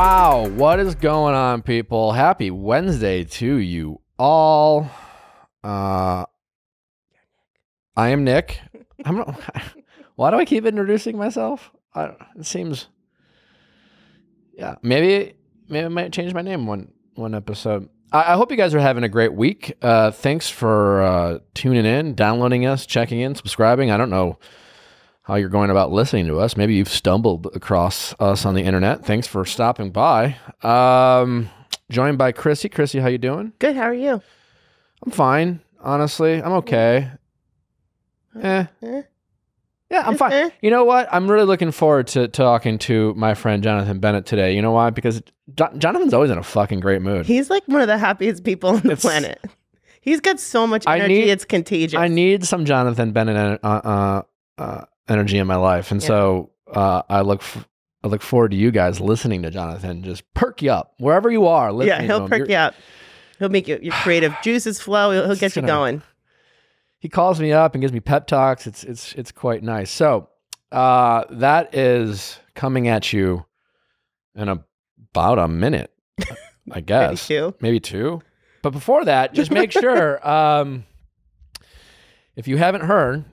Wow, what is going on, people? Happy Wednesday to you all. I am Nick. Why do I keep introducing myself? It seems, yeah, maybe I might change my name one episode. I hope you guys are having a great week. Thanks for tuning in, downloading us, checking in, subscribing. I don't know how you're going about listening to us. Maybe you've stumbled across us on the internet. Thanks for stopping by. Joined by Chrissy. Chrissy, how you doing? Good. How are you? I'm fine. Honestly, I'm okay. Yeah, I'm fine. You know what? I'm really looking forward to talking to my friend Jonathan Bennett today. You know why? Because Jonathan's always in a fucking great mood. He's like one of the happiest people on the planet. He's got so much energy, it's contagious. I need some Jonathan Bennett energy in my life, and so I look forward to you guys listening to Jonathan just perk you up wherever you are. Yeah, he'll perk you up. He'll make your creative juices flow. He'll get you going. He calls me up and gives me pep talks. It's quite nice. So that is coming at you in about a minute, I guess. Maybe two. But before that, just make sure, if you haven't heard,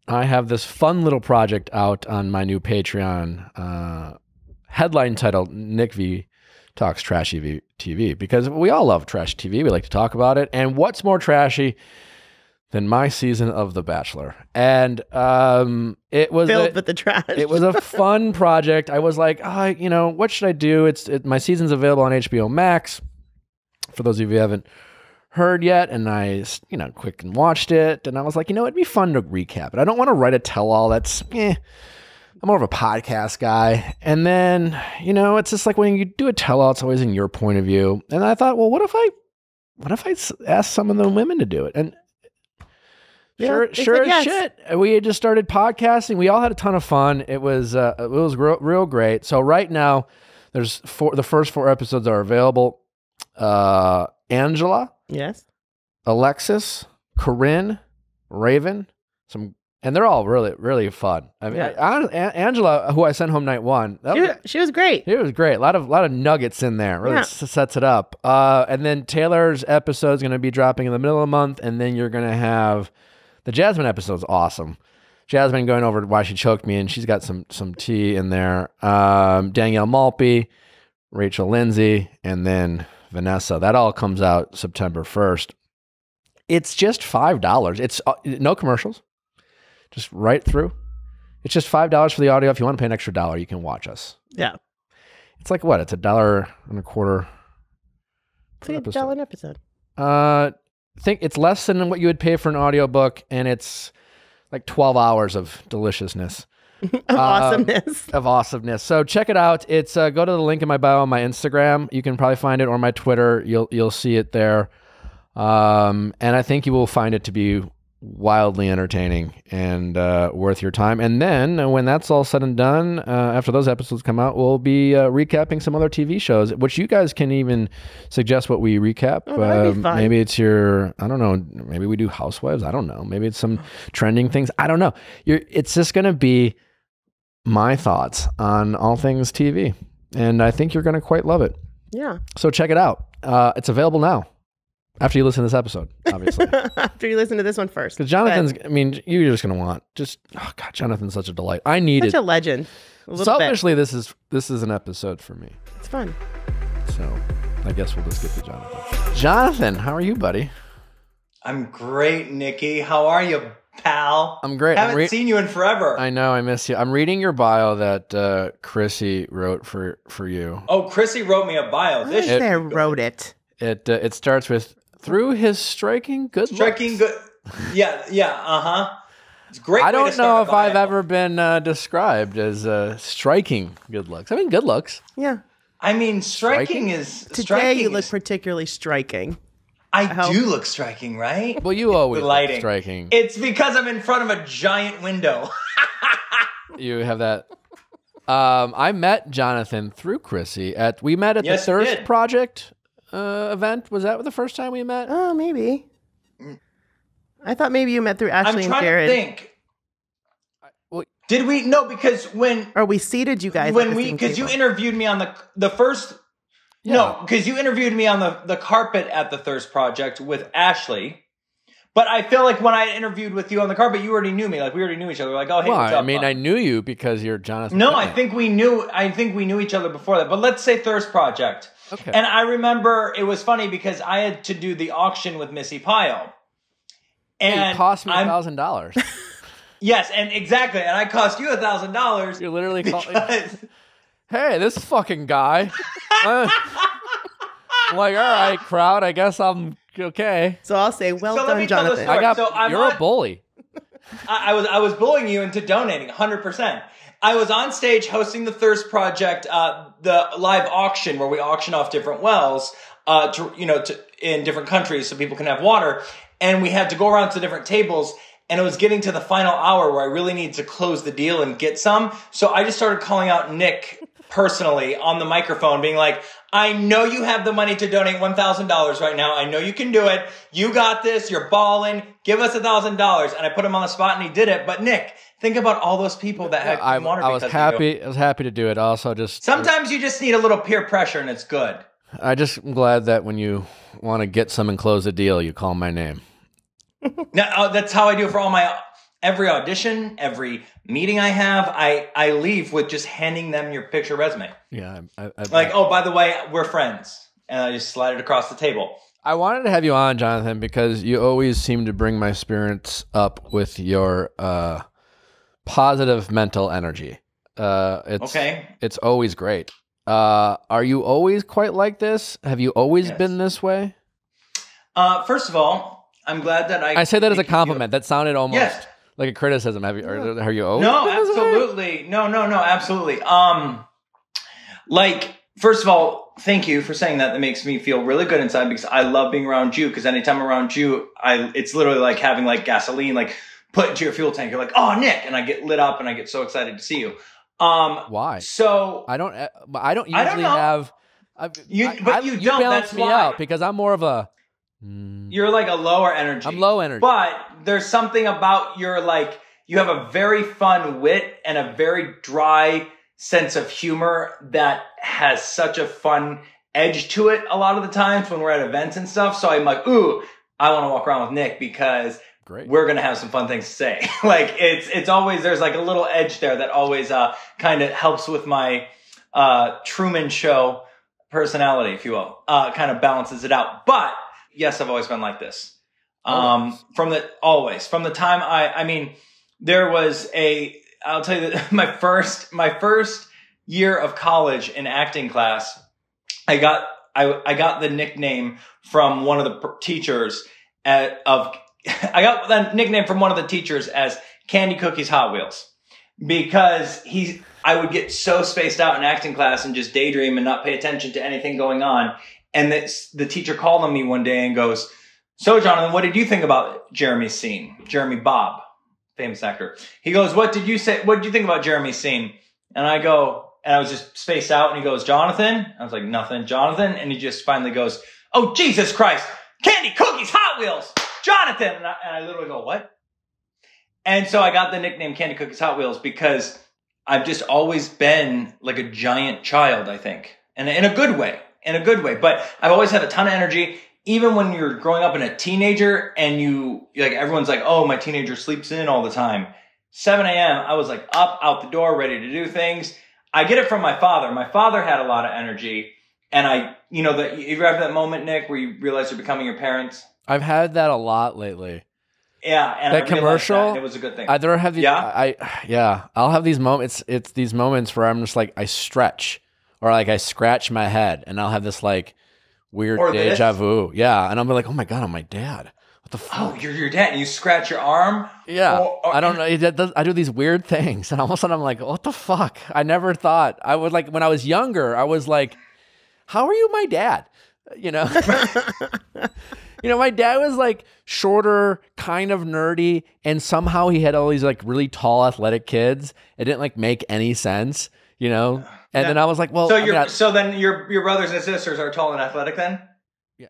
I have this fun little project out on my new Patreon, headline titled Nick V Talks Trashy TV, because we all love trash TV. We like to talk about it. And what's more trashy than my season of The Bachelor? And it was filled with the trash. It was a fun project. I was like, what should I do? My season's available on HBO Max. For those of you who haven't heard yet, and I, quick and watched it, and I was like, it'd be fun to recap it. I don't want to write a tell-all. That's, I'm more of a podcast guy. And then, it's just like when you do a tell-all, it's always in your point of view. And I thought, well, what if I ask some of the women to do it? And sure as shit, we had just started podcasting. We all had a ton of fun. It was real great. So right now, the first 4 episodes are available. Angela, yes, Alexis, Corinne, Raven, and they're all really, really fun. I mean, Angela, who I sent home night 1, she was great. It was great. A lot of nuggets in there. Really sets it up. And then Taylor's episode is going to be dropping in the middle of the month, and then you're going to have the Jasmine episode's awesome. Jasmine going over why she choked me, and she's got some tea in there. Danielle Malpe, Rachel Lindsay, and then Vanessa. That all comes out September 1st. It's just $5. It's no commercials, just right through. It's just $5 for the audio. If you want to pay an extra $1, you can watch us. Yeah. It's like what? It's $1.25. It's like $1 an episode. I think it's less than what you would pay for an audiobook, and it's like 12 hours of deliciousness. Of awesomeness. So check it out. It's go to the link in my bio on my Instagram. You can probably find it, or my Twitter. You'll see it there. And I think you will find it to be wildly entertaining and worth your time. And then when that's all said and done, after those episodes come out, we'll be recapping some other TV shows, which you guys can even suggest what we recap. That'd be fun. Maybe it's I don't know, maybe we do Housewives. I don't know. Maybe it's some trending things. I don't know. It's just going to be my thoughts on all things TV. And I think you're going to quite love it. Yeah. So check it out. It's available now. After you listen to this episode, obviously. After you listen to this one first. Because Jonathan's, you're just going to want, oh God, Jonathan's such a delight. I need it. Such a legend. Selfishly, this is an episode for me. It's fun. So I guess we'll just get to Jonathan. Jonathan, how are you, buddy? I'm great, Nikki. How are you, pal? I'm great. Haven't seen you in forever. I know, I miss you. I'm reading your bio that Chrissy wrote for you. Oh, Chrissy wrote me a bio. Wrote it. It starts with, through his striking good looks. Yeah, It's great. I don't know if I've ever been described as striking good looks. I mean, good looks. Yeah. I mean, striking is... Today you look particularly striking. I do look striking, right? Well, you always look striking. It's because I'm in front of a giant window. You have that. I met Jonathan through Chrissy. We met at the Thirst Project event. Was that the first time we met? Oh, maybe. I thought maybe you met through Ashley and Jared. I'm trying to think. Did we? No, because Or we seated you guys because you interviewed me on the first. Yeah. No, because you interviewed me on the carpet at the Thirst Project with Ashley. But I feel like when I interviewed with you on the carpet, you already knew me. Like we already knew each other. Like, oh, hey, what's up? I mean, I knew you because you're Jonathan. No, Bennett. I think we knew each other before that. But let's say Thirst Project. Okay. And I remember it was funny because I had to do the auction with Missy Pyle. And it cost me $1,000. Yes, and exactly. And I cost you $1,000. You're literally hey, this fucking guy. I'm like, all right, crowd, I guess I'm okay. So I'll say, well done, Jonathan. You're a bully. I was bullying you into donating 100%. I was on stage hosting the Thirst Project, the live auction where we auction off different wells, in different countries so people can have water. And we had to go around to different tables. And it was getting to the final hour where I really needed to close the deal and get some. So I just started calling out Nick personally on the microphone, being like, I know you have the money to donate $1,000 right now. I know you can do it. You got this. You're balling. Give us $1,000. And I put him on the spot and he did it. But Nick, think about all those people that had clean water. I was happy to do it. Also, sometimes you just need a little peer pressure and it's good. I just am glad that when you want to get some and close a deal, you call my name. No, that's how I do it for every audition, every meeting I have. I leave with just handing them your picture resume. Yeah. Oh, by the way, we're friends. And I just slide it across the table. I wanted to have you on, Jonathan, because you always seem to bring my spirits up with your positive mental energy. It's always great. Are you always quite like this? Have you always been this way? First of all, I'm glad that I say that as a compliment. That sounded almost like a criticism. Are you always? No, absolutely. No, absolutely. First of all, thank you for saying that. That makes me feel really good inside because I love being around you. Because anytime I'm around you, it's literally like having like gasoline, like put into your fuel tank. You're like, oh, Nick, and I get lit up and I get so excited to see you. Why? So I don't usually have. You balance me out because I'm more of a. You're like a lower energy. I'm low energy. But there's something about you have a very fun wit and a very dry sense of humor that has such a fun edge to it a lot of the times when we're at events and stuff. So I'm like, ooh, I want to walk around with Nick because we're going to have some fun things to say. It's always, there's like a little edge there that always kind of helps with my Truman Show personality, if you will, kind of balances it out. But yes, I've always been like this. From the time I'll tell you that my first year of college in acting class, I got the nickname from one of the teachers I got the nickname from one of the teachers as Candy Cookies Hot Wheels because I would get so spaced out in acting class and just daydream and not pay attention to anything going on. And the teacher called on me one day and goes, so Jonathan, what did you think about Jeremy's scene? Jeremy Bobb, famous actor. He goes, what did you think about Jeremy's scene? And I go, and I was just spaced out and he goes, Jonathan? I was like, nothing, Jonathan. And he just finally goes, oh, Jesus Christ, Candy Cookies Hot Wheels, Jonathan. And I literally go, what? And so I got the nickname Candy Cookies Hot Wheels because I've just always been like a giant child, I think. And in a good way. But I've always had a ton of energy. Even when you're growing up and a teenager and everyone's like, oh, my teenager sleeps in all the time. 7 a.m., I was like up, out the door, ready to do things. I get it from my father. My father had a lot of energy. And you ever have that moment, Nick, where you realize you're becoming your parents? I've had that a lot lately. Yeah. And that commercial, it was a good thing. I'll have these moments. It's these moments where I'm just like, I stretch. Or like I scratch my head and I'll have this like weird deja vu. Yeah. And I'll be like, oh my God, I'm my dad. What the fuck? Oh, you're your dad. And you scratch your arm? Yeah. I don't know. I do these weird things. And all of a sudden I'm like, what the fuck? I never thought. I would like, when I was younger, I was like, how are you my dad? You know? My dad was like shorter, kind of nerdy. And somehow he had all these like really tall athletic kids. It didn't like make any sense, And then I was like, well, so then your brothers and sisters are tall and athletic then? Yeah.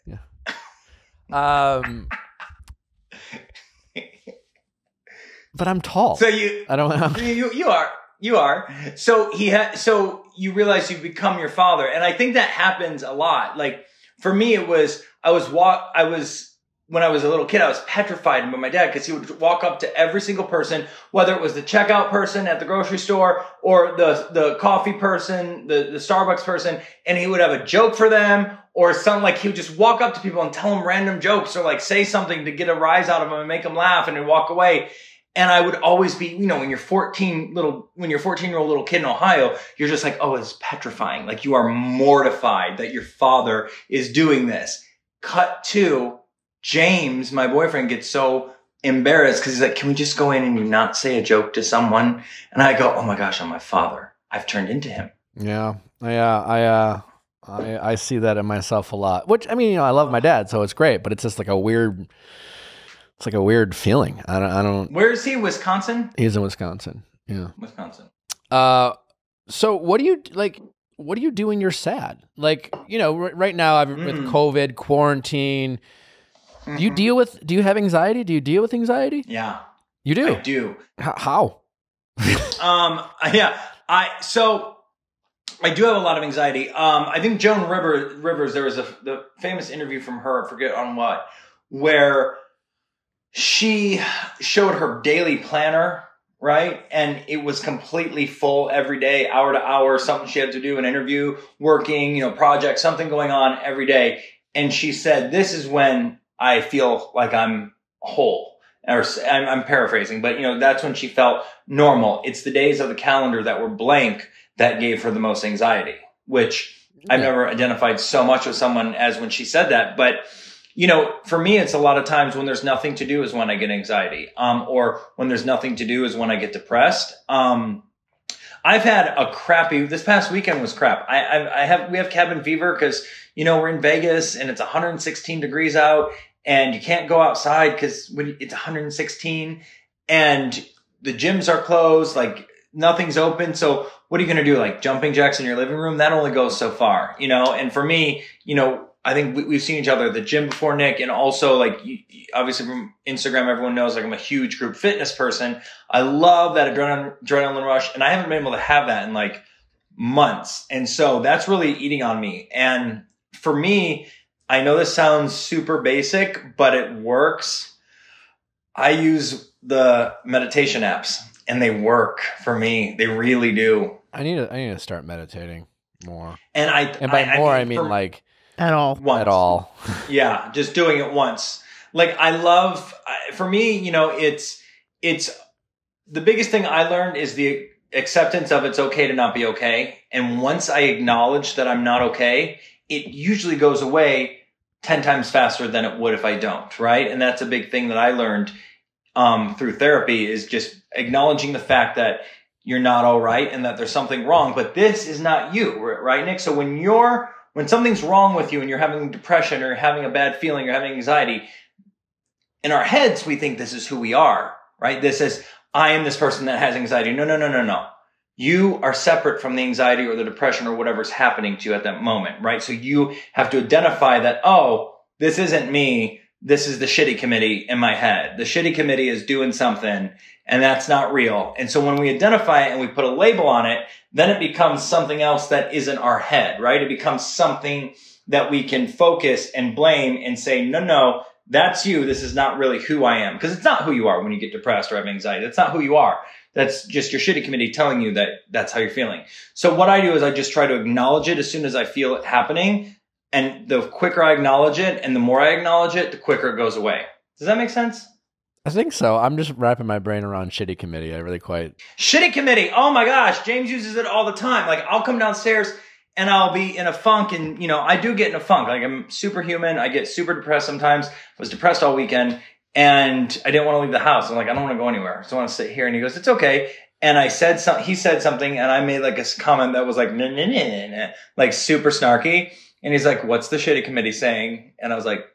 Yeah. But I'm tall. So you are. So so you realize you've become your father. And I think that happens a lot. Like for me, it was, when I was a little kid, I was petrified by my dad because he would walk up to every single person, whether it was the checkout person at the grocery store or the coffee person, the Starbucks person, and he would have a joke for them or something. Like he would just walk up to people and tell them random jokes or like say something to get a rise out of them and make them laugh and then walk away. And I would always be, you know, when you're 14-year-old little kid in Ohio, you're just like, oh, it's petrifying. Like you are mortified that your father is doing this. Cut to James, my boyfriend, gets so embarrassed because he's like, can we just go in and you not say a joke to someone? And I go, oh my gosh, I'm my father. I've turned into him. Yeah. I see that in myself a lot, which I mean, you know, I love my dad, so it's great, but it's just like a weird, it's like a weird feeling. I don't. Where is he? Wisconsin? He's in Wisconsin. Yeah. Wisconsin. So what do you like? What do you do when you're sad? Like, you know, right now with COVID, quarantine, do you have anxiety? Do you deal with anxiety? Yeah. You do? I do. How? Yeah. So I do have a lot of anxiety. I think Joan Rivers, there was the famous interview from her, I forget on what, where she showed her daily planner, right? And it was completely full every day, hour to hour, something she had to do, an interview, working, you know, project, something going on every day. And she said, this is when I feel like I'm whole. Or I'm paraphrasing, but you know, that's when she felt normal. It's the days of the calendar that were blank that gave her the most anxiety, which I've never identified so much with someone as when she said that. But, you know, for me, it's a lot of times when there's nothing to do is when I get anxiety, or when there's nothing to do is when I get depressed. I've had this past weekend was crap. We have cabin fever because, you know, we're in Vegas and it's 116 degrees out and you can't go outside because it's 116 and the gyms are closed, like nothing's open. So what are you going to do? Like jumping jacks in your living room? That only goes so far, you know? And for me, you know, I think we've seen each other at the gym before, Nick, and also like obviously from Instagram, everyone knows like I'm a huge group fitness person. I love that adrenaline rush, and I haven't been able to have that in like months. And so that's really eating on me. And for me, I know this sounds super basic, but it works. I use the meditation apps and they work for me. They really do. I need to start meditating more. And I mean like at all. Once. At all. Yeah, just doing it once. Like for me, you know, it's the biggest thing I learned is the acceptance of it's okay to not be okay. And once I acknowledge that I'm not okay, it usually goes away 10 times faster than it would if I don't, right? And that's a big thing that I learned through therapy is just acknowledging the fact that you're not all right and that there's something wrong, but this is not you, right, Nick? So when something's wrong with you and you're having depression or having a bad feeling or having anxiety, in our heads, we think this is who we are, right? This is, I am this person that has anxiety. No. You are separate from the anxiety or the depression or whatever's happening to you at that moment, right? So you have to identify that, oh, this isn't me. This is the shitty committee in my head. The shitty committee is doing something and that's not real. And so when we identify it and we put a label on it, then it becomes something else that isn't our head, right? It becomes something that we can focus and blame and say, no, that's you. This is not really who I am. Because it's not who you are when you get depressed or have anxiety. That's not who you are. That's just your shitty committee telling you that that's how you're feeling. So what I do is I just try to acknowledge it as soon as I feel it happening. And the quicker I acknowledge it and the more I acknowledge it, the quicker it goes away. Does that make sense? I think so. I'm just wrapping my brain around shitty committee. I really quite. Shitty committee. Oh my gosh. James uses it all the time. Like I'll come downstairs and I'll be in a funk and, you know, I do get in a funk. Like I'm superhuman. I get super depressed sometimes. I was depressed all weekend and I didn't want to leave the house. I'm like, I don't want to go anywhere. So I want to sit here. And he goes, it's okay. And he said something and I made like a comment that was like, nah, like super snarky. And he's like, what's the shitty committee saying? And I was like,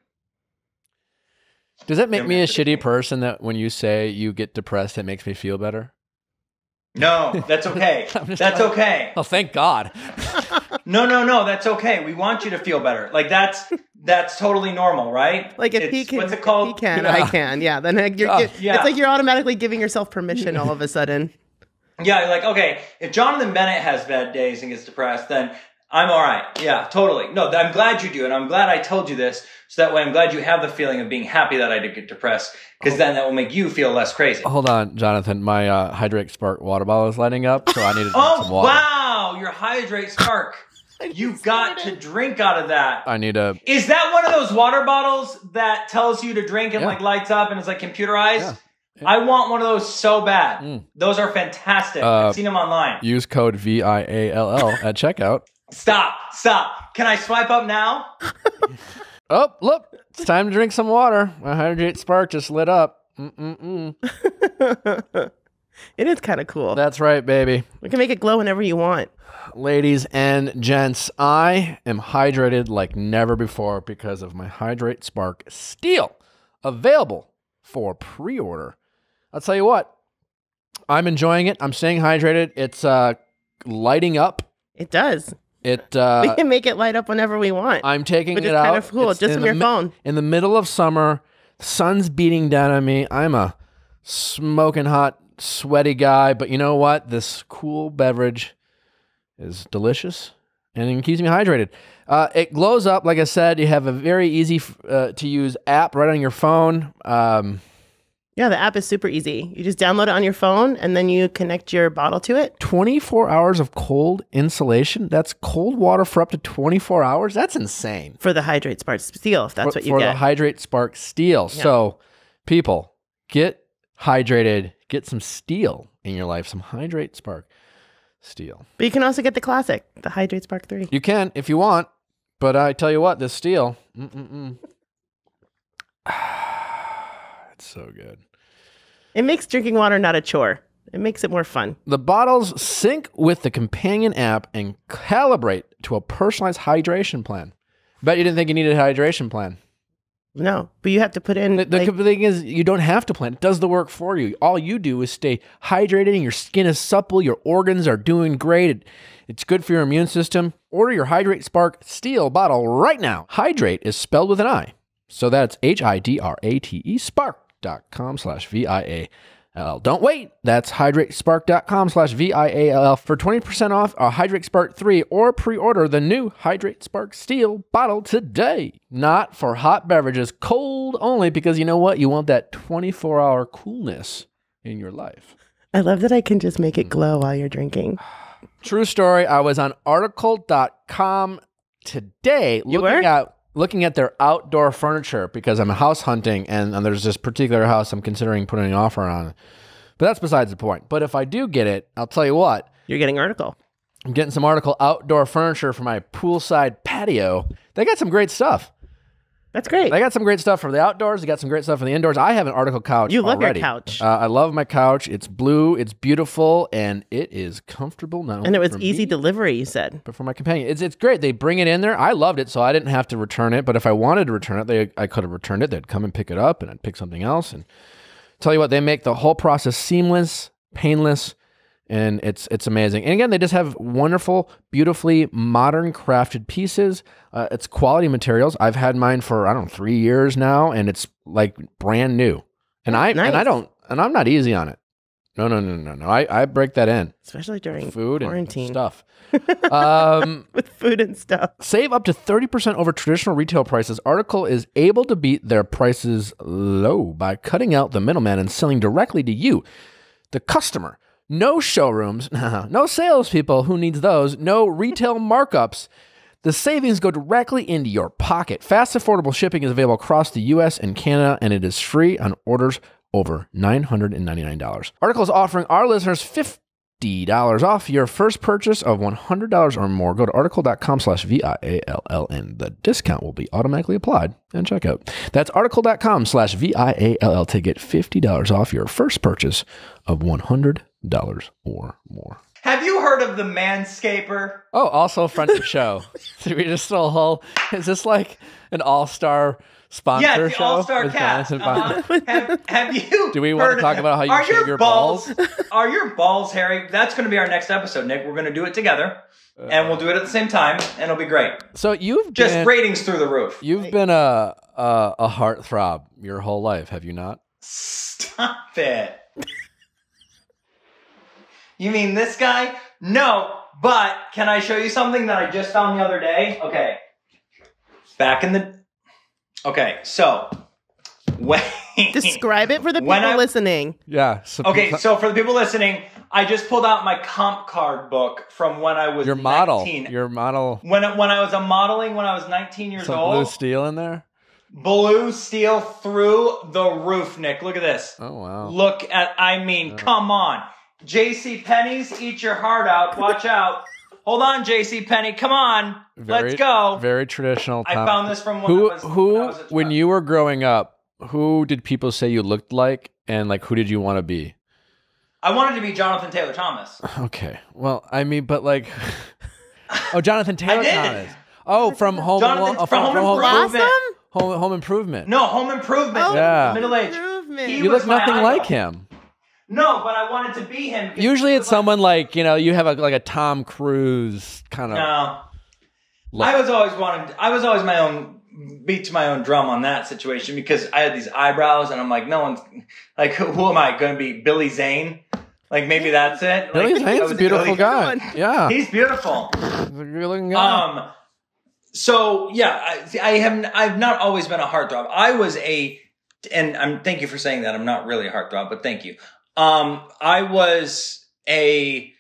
does that make me a shitty person that when you say you get depressed, it makes me feel better? No, that's okay. That's okay. Oh, thank God. No. That's okay. We want you to feel better. Like that's totally normal, right? Like if he can, what's it called? If he can, I can. Yeah. Then it's like you're automatically giving yourself permission all of a sudden. Yeah. Like, okay, if Jonathan Bennett has bad days and gets depressed, then I'm all right. Yeah, totally. No, I'm glad you do. And I'm glad I told you this. So that way I'm glad you have the feeling of being happy that I did get depressed. Because then that will make you feel less crazy. Hold on, Jonathan. My Hydrate Spark water bottle is lighting up, so I need to drink some water. Wow. Your Hydrate Spark. You've got to drink out of that. I need a... Is that one of those water bottles that tells you to drink and like lights up and it's like computerized? Yeah. I want one of those so bad. Those are fantastic. I've seen them online. Use code VIALL at checkout. Stop. Can I swipe up now? Oh, look. It's time to drink some water. My Hydrate Spark just lit up. It is kind of cool. That's right, baby. We can make it glow whenever you want. Ladies and gents, I am hydrated like never before because of my Hydrate Spark Steel. Available for pre-order. I'll tell you what. I'm enjoying it. I'm staying hydrated. It's lighting up. It does. We can make it light up whenever we want. I'm taking it out. It's kind of cool, just from your phone. In the middle of summer, the sun's beating down on me. I'm a smoking hot, sweaty guy, but you know what? This cool beverage is delicious, and it keeps me hydrated. It glows up, like I said. You have a very easy to use app right on your phone. Yeah, the app is super easy. You just download it on your phone, and then you connect your bottle to it. 24 hours of cold insulation? That's cold water for up to 24 hours? That's insane. For the Hydrate Spark Steel, if that's what you get. For the Hydrate Spark Steel. Yeah. So, people, get hydrated. Get some steel in your life. Some Hydrate Spark Steel. But you can also get the classic, the Hydrate Spark 3. You can, if you want. But I tell you what, this steel... It's so good. It makes drinking water not a chore. It makes it more fun. The bottles sync with the companion app and calibrate to a personalized hydration plan. Bet you didn't think you needed a hydration plan. No, but you have to put in... The thing is, you don't have to plan. It does the work for you. All you do is stay hydrated and your skin is supple. Your organs are doing great. It's good for your immune system. Order your Hydrate Spark Steel bottle right now. Hydrate is spelled with an I. So that's HYDRATE spark.com/VIALL. Don't wait. That's hydratespark.com/VIALL for 20% off a Hydrate Spark 3 or pre-order the new Hydrate Spark Steel bottle today. Not for hot beverages, cold only, because you know what? You want that 24-hour coolness in your life. I love that I can just make it glow while you're drinking. True story. I was on article.com today looking at their outdoor furniture because I'm house hunting and there's this particular house I'm considering putting an offer on. But that's besides the point. But if I do get it, I'll tell you what. You're getting Article. I'm getting some Article outdoor furniture for my poolside patio. They got some great stuff. That's great. They got some great stuff for the outdoors. They got some great stuff for the indoors. I have an Article couch. You love already. your couch. I love my couch. It's blue. It's beautiful, and it is comfortable. Not and it only was for easy me, delivery, you said. But for my companion, it's great. They bring it in there. I loved it, so I didn't have to return it. But if I wanted to return it, I could have returned it. They'd come and pick it up, and I'd pick something else. And tell you what, they make the whole process seamless, painless. And it's amazing. And again, they just have wonderful, beautifully modern crafted pieces. It's quality materials. I've had mine for, I don't know, 3 years now, and it's like brand new. And I'm not easy on it. No. I break that in. Especially during food quarantine. And stuff. With food and stuff. Save up to 30% over traditional retail prices. Article is able to beat their prices low by cutting out the middleman and selling directly to you, the customer. No showrooms, no salespeople, who needs those, no retail markups. The savings go directly into your pocket. Fast, affordable shipping is available across the U.S. and Canada, and it is free on orders over $999. Article is offering our listeners $50 off your first purchase of $100 or more. Go to article.com/VIALL, and the discount will be automatically applied and checkout. That's article.com/VIALL to get $50 off your first purchase of $100 or more. Have you heard of the Manscaper? Oh, also a friend of the show. Did we just throw a whole? Is this like an all-star sponsor Yeah, it's the show? all-star with cast. Jonathan Bennett? Have you? Do we want to talk about how you shave your balls? Are your balls hairy? That's going to be our next episode, Nick. We're going to do it together, and we'll do it at the same time, and it'll be great. So you've Just been, ratings through the roof. You've been a heartthrob your whole life, have you not? Stop it. You mean this guy? No, but can I show you something that I just found the other day? Okay. Okay, so Describe it for the people listening. Yeah. So for the people listening, I just pulled out my comp card book from when I was 19. Your model. When I was modeling when I was 19 years old. Blue steel in there? Blue steel through the roof, Nick. Look at this. Oh, wow. Come on. JC Penney's, eat your heart out. Watch out. Hold on, JC Penney. Come on. Let's go. Very traditional. I found this from when I was when you were growing up, who did people say you looked like, and like who did you want to be? I wanted to be Jonathan Taylor Thomas. Okay. Well, I mean, but like, Jonathan Taylor Thomas. Oh, from Home Improvement. Home Improvement. No, Home Improvement. Oh, yeah. Middle age. You look nothing like him. No, but I wanted to be him. Usually it's someone like, you have like a Tom Cruise kind of. No. I was always my own, beat to my own drum on that situation because I had these eyebrows and I'm like, no one's, like, who am I going to be? Billy Zane? Like, maybe that's it. Billy Zane's a beautiful guy. Yeah. He's beautiful. He's a good looking guy. So yeah, I've not always been a heartthrob. Thank you for saying that. I'm not really a heartthrob, but thank you. I was a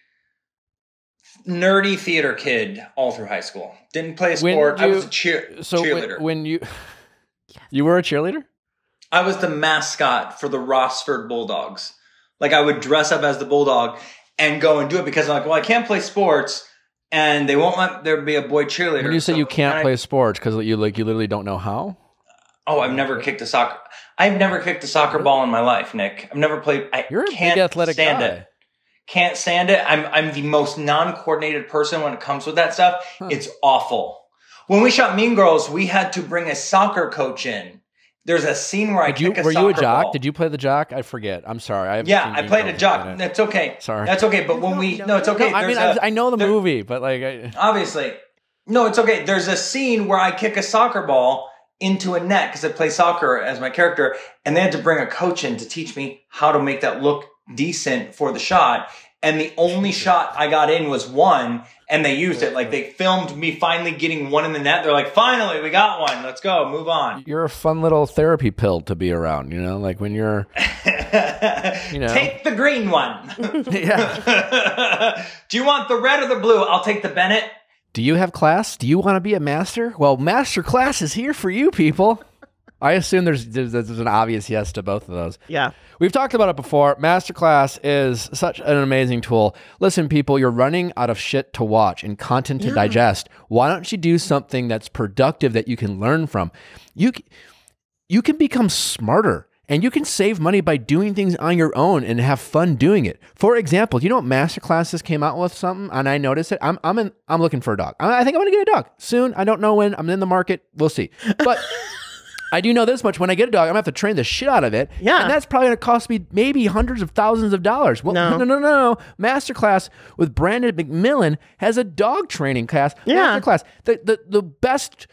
nerdy theater kid all through high school. Didn't play a sport. I was a cheerleader. When you were a cheerleader? I was the mascot for the Rossford Bulldogs. Like I would dress up as the Bulldog and go and do it because I'm like, well, I can't play sports and they won't let there be a boy cheerleader. When you say you can't play sports because you literally don't know how? Oh, I've never kicked a soccer ball in my life, Nick. I've never played. You're a big athletic guy. Can't stand it. I'm the most non-coordinated person when it comes with that stuff. Huh. It's awful. When we shot Mean Girls, we had to bring a soccer coach in. There's a scene where were you a jock? Ball. Did you play the jock? I forget. I'm sorry. I played a jock. That's okay. Sorry. That's okay. But it's okay. No, I mean, I know the movie, but like, obviously, no, it's okay. There's a scene where I kick a soccer ball into a net because I play soccer as my character, and they had to bring a coach in to teach me how to make that look decent for the shot. And the only shot I got in was one, and they used it. Like they filmed me finally getting one in the net. They're like, finally, we got one. Let's go, move on. You're a fun little therapy pill to be around, like when you're, Take the green one. Yeah. Do you want the red or the blue? I'll take the Bennett. Do you have class? Do you want to be a master? Well, master class is here for you, people. I assume there's an obvious yes to both of those. Yeah. We've talked about it before. Masterclass is such an amazing tool. Listen, people, you're running out of shit to watch and content to digest. Why don't you do something that's productive that you can learn from? You can become smarter and you can save money by doing things on your own and have fun doing it. For example, you know what Masterclasses came out with something and I noticed it? I'm looking for a dog. I think I'm going to get a dog soon. I don't know when. I'm in the market. We'll see. But I do know this much. When I get a dog, I'm going to have to train the shit out of it. Yeah. And that's probably going to cost me maybe hundreds of thousands of dollars. Well, no. Masterclass with Brandon McMillan has a dog training class. Yeah. Masterclass. The best,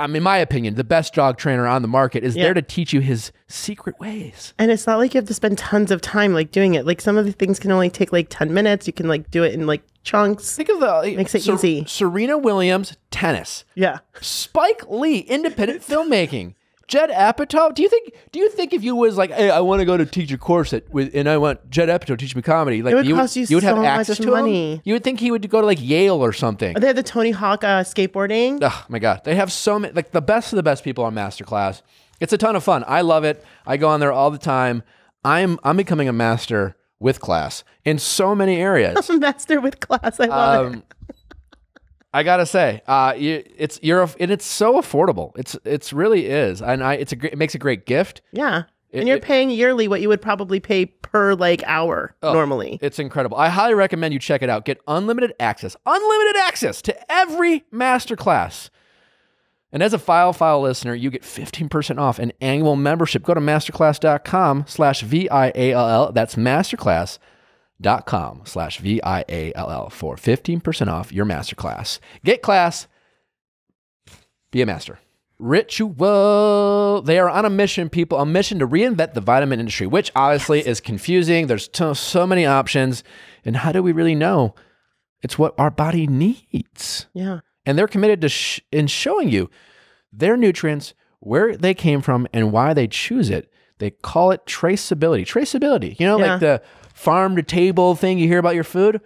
in my opinion, the best dog trainer on the market is there to teach you his secret ways. And it's not like you have to spend tons of time like doing it. Like some of the things can only take like 10 minutes. You can like do it in like chunks. Think of makes it easy. Serena Williams, tennis. Yeah. Spike Lee, independent filmmaking. Judd Apatow. Do you think if you was like, hey, I want to go to teach a course and I want Judd Apatow to teach me comedy, like it would cost you would so have access much to money. him? You would think he would go to like Yale or something. They have the Tony Hawk skateboarding. Oh my God. They have so many, like the best of the best people on Masterclass. It's a ton of fun. I love it. I go on there all the time. I'm becoming a master with class in so many areas. I'm a master with class. I love it. I gotta say, it's so affordable. It's really is, and it makes a great gift. Yeah, And you're paying yearly what you would probably pay per like hour normally. It's incredible. I highly recommend you check it out. Get unlimited access to every masterclass. And as a Viall listener, you get 15% off an annual membership. Go to masterclass.com/VIALL. That's masterclass.com/VIALL for 15% off your masterclass. Get class, be a master. Ritual. They are on a mission, people, a mission to reinvent the vitamin industry, which obviously is confusing. There's so many options. And how do we really know? It's what our body needs. Yeah. And they're committed to in showing you their nutrients, where they came from, and why they choose it. They call it traceability. Traceability. You know, like the farm to table thing you hear about your food?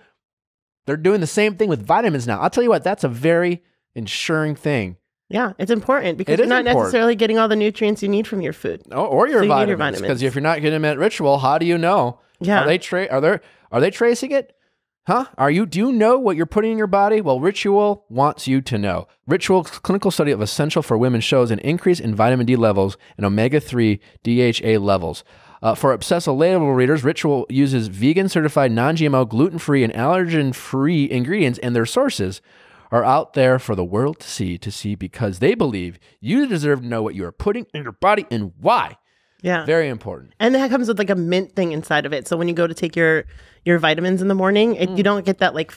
They're doing the same thing with vitamins now. I'll tell you what, that's a very ensuring thing. Yeah, it's important because you're not necessarily getting all the nutrients you need from your food. Or your vitamins. Because if you're not getting them at Ritual, how do you know? Yeah. Are they tracing it? Huh? Do you know what you're putting in your body? Well, Ritual wants you to know. Ritual's clinical study of Essential for Women shows an increase in vitamin D levels and omega-3 DHA levels. For obsessive label readers, Ritual uses vegan-certified, non-GMO, gluten-free, and allergen-free ingredients, and their sources are out there for the world to see because they believe you deserve to know what you are putting in your body and why. Yeah. Very important. And that comes with like a mint thing inside of it. So when you go to take your vitamins in the morning, you don't get that like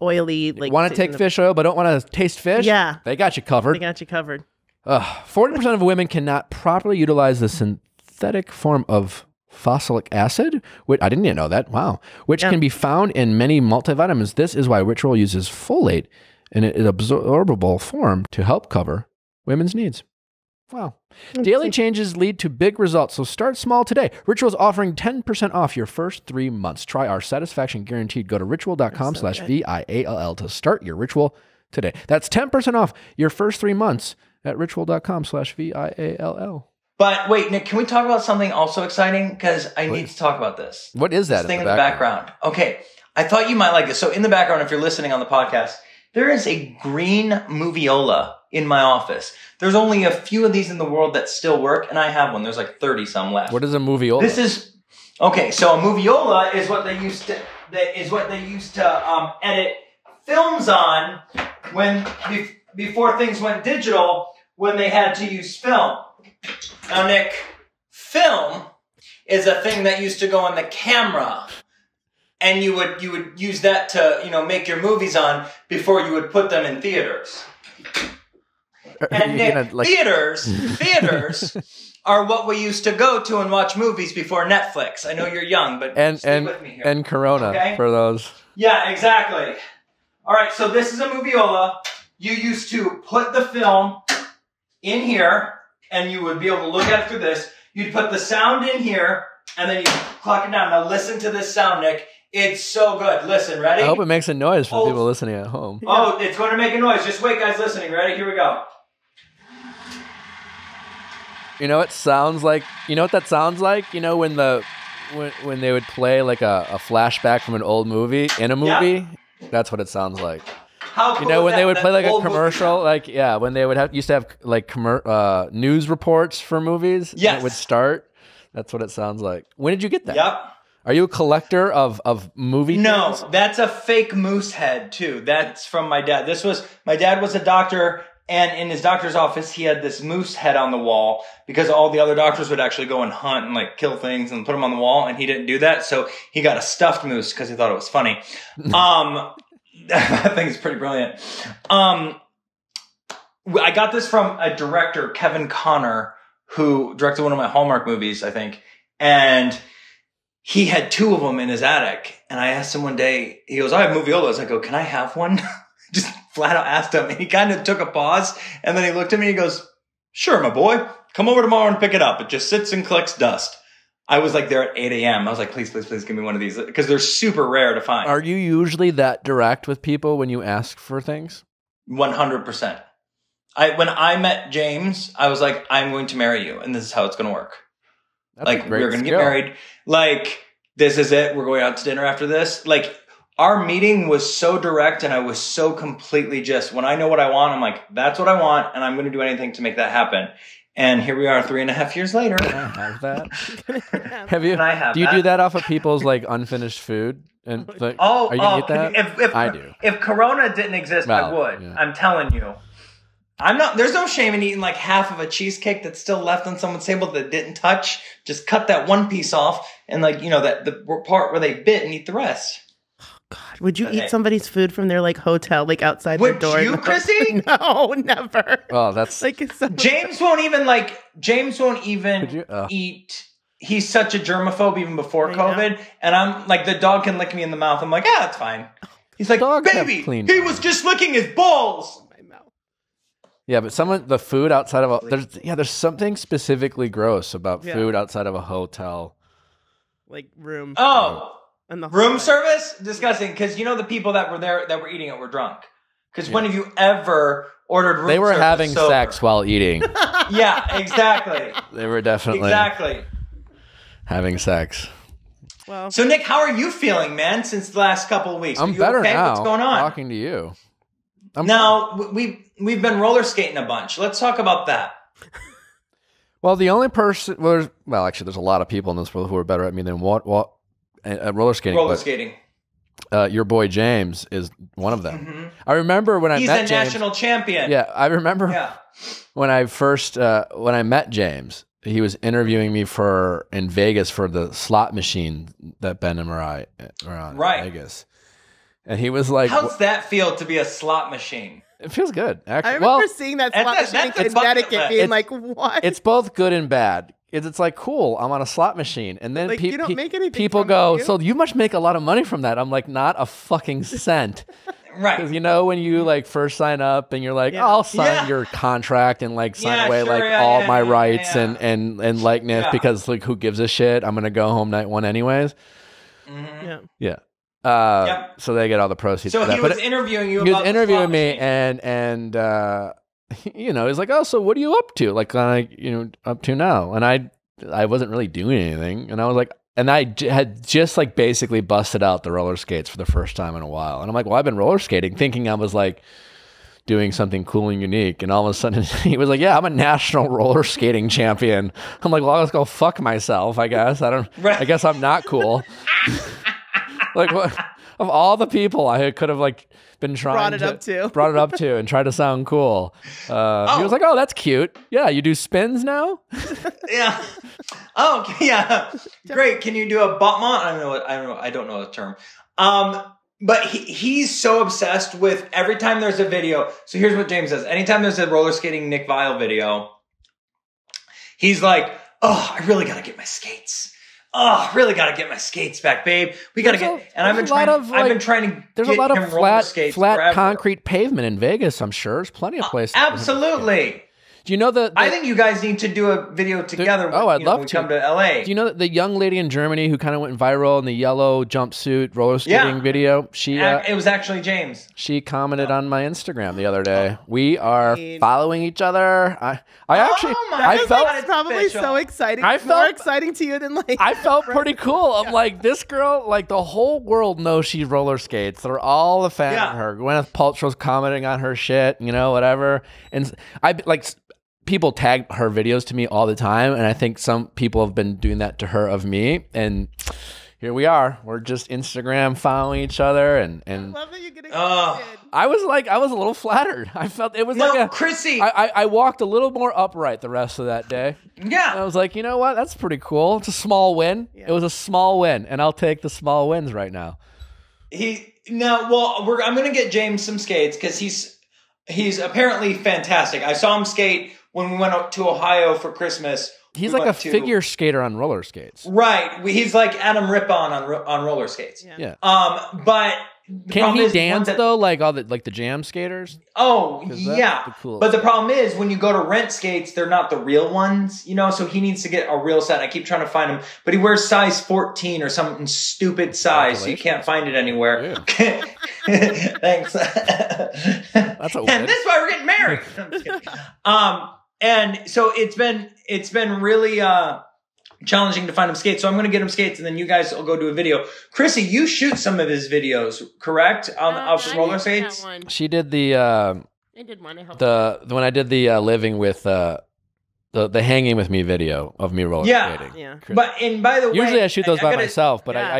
oily like. Want to take fish oil but don't want to taste fish? Yeah. They got you covered. 40% of women cannot properly utilize the synthetic form of fossilic acid, which I didn't even know that. Wow. Which can be found in many multivitamins. This is why Ritual uses folate in an absorbable form to help cover women's needs. Wow. Daily changes lead to big results, so start small today. Ritual is offering 10% off your first 3 months. Try our satisfaction guaranteed. Go to ritual.com/VIALL to start your Ritual today. That's 10% off your first 3 months at ritual.com/VIALL. But wait, Nick, can we talk about something also exciting? Because I need to talk about this. What is that? This thing in the background. Okay. I thought you might like this. So in the background, if you're listening on the podcast, there is a green Moviola in my office. There's only a few of these in the world that still work, and I have one. There's like 30 some left. What is a Moviola? This is okay. So a Moviola is what they used to edit films on before things went digital, when they had to use film. Now, Nick, film is a thing that used to go on the camera. And you would use that to, make your movies on before you would put them in theaters. And theaters are what we used to go to and watch movies before Netflix. I know you're young, but stay with me here. And Corona for those. Yeah, exactly. All right, so this is a Moviola. You used to put the film in here, and you would be able to look at it through this. You'd put the sound in here, and then you clock it down. Now listen to this sound, Nick. It's so good. Listen, ready? I hope it makes a noise for people listening at home. Oh, it's going to make a noise. Just wait, guys, listening. Ready? Here we go. You know what that sounds like? When they would play like a flashback from an old movie in a movie? Yeah. That's what it sounds like. How cool when they would play like a commercial, when they would used to have like news reports for movies. Yes. It would start. That's what it sounds like. When did you get that? Yep. Are you a collector of movie things? No, that's a fake moose head too. That's from my dad. My dad was a doctor, and in his doctor's office, he had this moose head on the wall because all the other doctors would actually go and hunt and like kill things and put them on the wall, and he didn't do that. So he got a stuffed moose because he thought it was funny. That thing is pretty brilliant. I got this from a director, Kevin Connor, who directed one of my Hallmark movies, I think, and he had 2 of them in his attic. And I asked him one day, he goes, I have Moviolas. I go, can I have one? Just flat out asked him. And he kind of took a pause. And then he looked at me and he goes, sure, my boy. Come over tomorrow and pick it up. It just sits and collects dust. I was like there at 8 a.m. I was like, please, please, please give me one of these. Because they're super rare to find. Are you usually that direct with people when you ask for things? 100%. When I met James, I was like, I'm going to marry you. And this is how it's going to work. That's like, we're going to get married. Like, this is it. We're going out to dinner after this. Like, our meeting was so direct, and I was so completely just, when I know what I want, I'm like, that's what I want, and I'm going to do anything to make that happen. And here we are 3.5 years later. Can I have that? Have you? Can I have do you that? do that off of people's like unfinished food? And like, Oh, are you gonna eat that? If I do. If Corona didn't exist, I Well, would. yeah. I'm telling you. I'm not. There's no shame in eating like half of a cheesecake that's still left on someone's table that didn't touch. Just cut that one piece off, and like, you know, that the part where they bit, and eat the rest. God, would you eat somebody's food from their like hotel, like outside their door? Would you, Chrissy? No, never. Oh, that's Like it's so James won't even eat. He's such a germaphobe even before COVID, and I'm like, the dog can lick me in the mouth. I'm like, yeah, that's fine. He's like, Dogs have baby, clean he mouths. was just licking his balls. my mouth. yeah, but the food outside of there's something specifically gross about Yeah. food outside of a hotel. Like room. Oh, And the room service? Disgusting. Because you know the people that were there that were eating it were drunk. Because when have you ever ordered room service? They were having sober? sex while eating. Yeah, exactly. They were definitely Exactly. having sex. Well, So Nick, how are you feeling, man? Since the last couple of weeks, I'm are you better okay? now. What's going on? Talking to you. Now we've been roller skating a bunch. Let's talk about that. Well, the only person, well, actually, there's a lot of people in this world who are better at me than at roller skating. Roller but, skating. Your boy James is one of them. Mm-hmm. I remember when He's I met a James. national champion. Yeah, I remember Yeah. when I met James. He was interviewing me in Vegas for the slot machine that Ben and Mariah are on Right. in Vegas, and he was like, How's that feel to be a slot machine? "It feels good, actually." I remember well, seeing that that's slot a- machine that's a in bucket Connecticut list. being It's- like, what? it's both good and bad. It's like, cool, I'm on a slot machine, and then Like, you don't make anything people from go, it, do you? so you must make a lot of money from that. I'm like, not a fucking cent. Right. Because you know when you like first sign up and you're like, Yeah. I'll sign Yeah. your contract and like sign Yeah, away sure, like yeah, all yeah, my yeah, rights yeah. and likeness Yeah. because like who gives a shit? I'm gonna go home night one anyways. Yeah. Yeah. Yep. So they get all the proceeds. So for that. he But was interviewing you. he was about the interviewing slot me machine. and you know he's like, oh, so what are you up to? Like up to now? And I wasn't really doing anything, and I was like. And I had just like basically busted out the roller skates for the first time in a while. And I'm like, well, I've been roller skating thinking I was like doing something cool and unique. And all of a sudden he was like, yeah, I'm a national roller skating champion. I'm like, well, let's go fuck myself, I guess. Right. I guess I'm not cool. Like what? Of all the people I could have like been trying Brought it up to. and try to sound cool. He was like, oh, that's cute. Yeah. You do spins now? Yeah. Oh, okay, yeah. Great. Can you do a Batman? I don't know the term. But he's so obsessed with every time there's a video. So here's what James says. Anytime there's a roller skating Nick Viall video, he's like, oh, I really got to get my skates. Oh, I really got to get my skates back, babe. We got to get, and I've been trying to there's get a lot him of roller skates flat forever. concrete pavement in Vegas, I'm sure. There's plenty of places. Absolutely. Do you know I think you guys need to do a video together. I'd love when we to. come to LA. Do you know that the young lady in Germany who kind of went viral in the yellow jumpsuit roller skating video? It was actually James. She commented on my Instagram the other day. We are following each other. I felt It's probably so exciting. I It's more felt- exciting to you than like. I felt pretty cool. I'm like, this girl, like the whole world knows she roller skates. They're all a fan of her. Gwyneth Paltrow's commenting on her shit, whatever. And people tag her videos to me all the time, and I think some people have been doing that to her of me. And here we are. We're just Instagram following each other, I and love that you get excited. I was a little flattered. I felt it was Chrissy. I walked a little more upright the rest of that day. Yeah. And I was like, you know what? That's pretty cool. It's a small win. Yeah. It was a small win, and I'll take the small wins right now. I'm gonna get James some skates because he's apparently fantastic. I saw him skate when we went up to Ohio for Christmas. He's like a figure skater on roller skates. Right. He's like Adam Rippon on roller skates. Yeah. But Can he dance though, like all the jam skaters? Oh, that's yeah. the coolest But the problem is when you go to rent skates, they're not the real ones, so he needs to get a real set. I keep trying to find him, but he wears size 14 or some stupid size, so you can't find it anywhere. Thanks. That's a win. And this is why we're getting married. I'm just kidding. And so it's been really challenging to find him skates. So I'm going to get him skates, and then you guys will go do a video. Chrissy, you shoot some of his videos, correct? Of roller skates. She did the. I did one. I helped. When I did the living with the hanging with me video of me roller skating. Yeah. But by the way, usually I shoot those by myself, but yeah.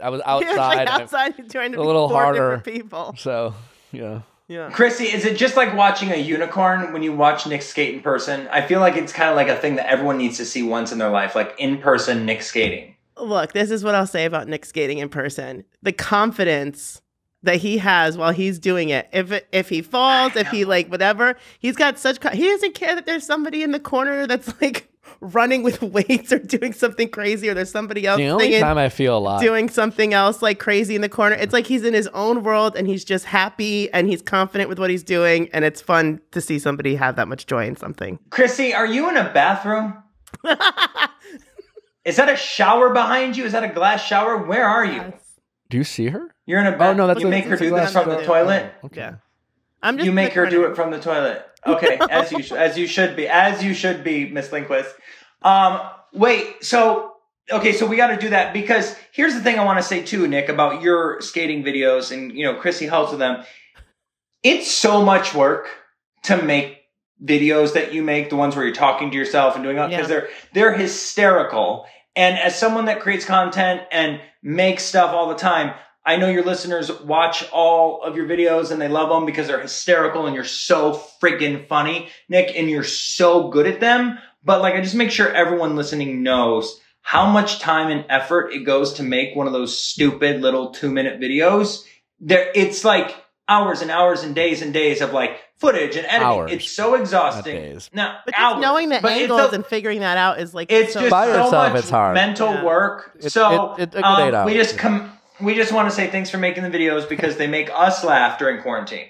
I was outside. outside trying to a little harder people. So yeah. Yeah. Chrissy, is it just like watching a unicorn when you watch Nick skate in person? I feel like it's kind of like a thing that everyone needs to see once in their life, like in person Nick skating. Look, this is what I'll say about Nick skating in person. The confidence that he has while he's doing it. If he falls, if he like whatever, he's got such he doesn't care that there's somebody in the corner that's like running with weights or doing something crazy, or there's somebody else the only time I feel alive doing something else like crazy in the corner. It's like he's in his own world and he's just happy and he's confident with what he's doing, and it's fun to see somebody have that much joy in something. Chrissy, are you in a bathroom? Is that a shower behind you? Is that a glass shower? Where are you? Yes. Do you see her? You're in a bathroom. Oh, no, you make her do this from the toilet? Okay. Yeah. I'm just You make her do it from the toilet. Okay, as you should be, Miss Lindquist. Wait, so we got to do that, because here's the thing I want to say too, Nick, about your skating videos, and Chrissy helps with them. It's so much work to make videos that you make, the ones where you're talking to yourself and doing that, because they're hysterical. And as someone that creates content and makes stuff all the time, I know your listeners watch all of your videos and they love them because they're hysterical and you're so friggin' funny, Nick, and you're so good at them. But like, I just make sure everyone listening knows how much time and effort it goes to make one of those stupid little 2-minute videos. It's like hours and hours and days of like footage and editing. Hours. It's so exhausting. Days. No, but just knowing the angles and figuring that out is like it's so just by so yourself, much it's hard. mental work. It's So a good 8 hours. we just want to say thanks for making the videos, because they make us laugh during quarantine.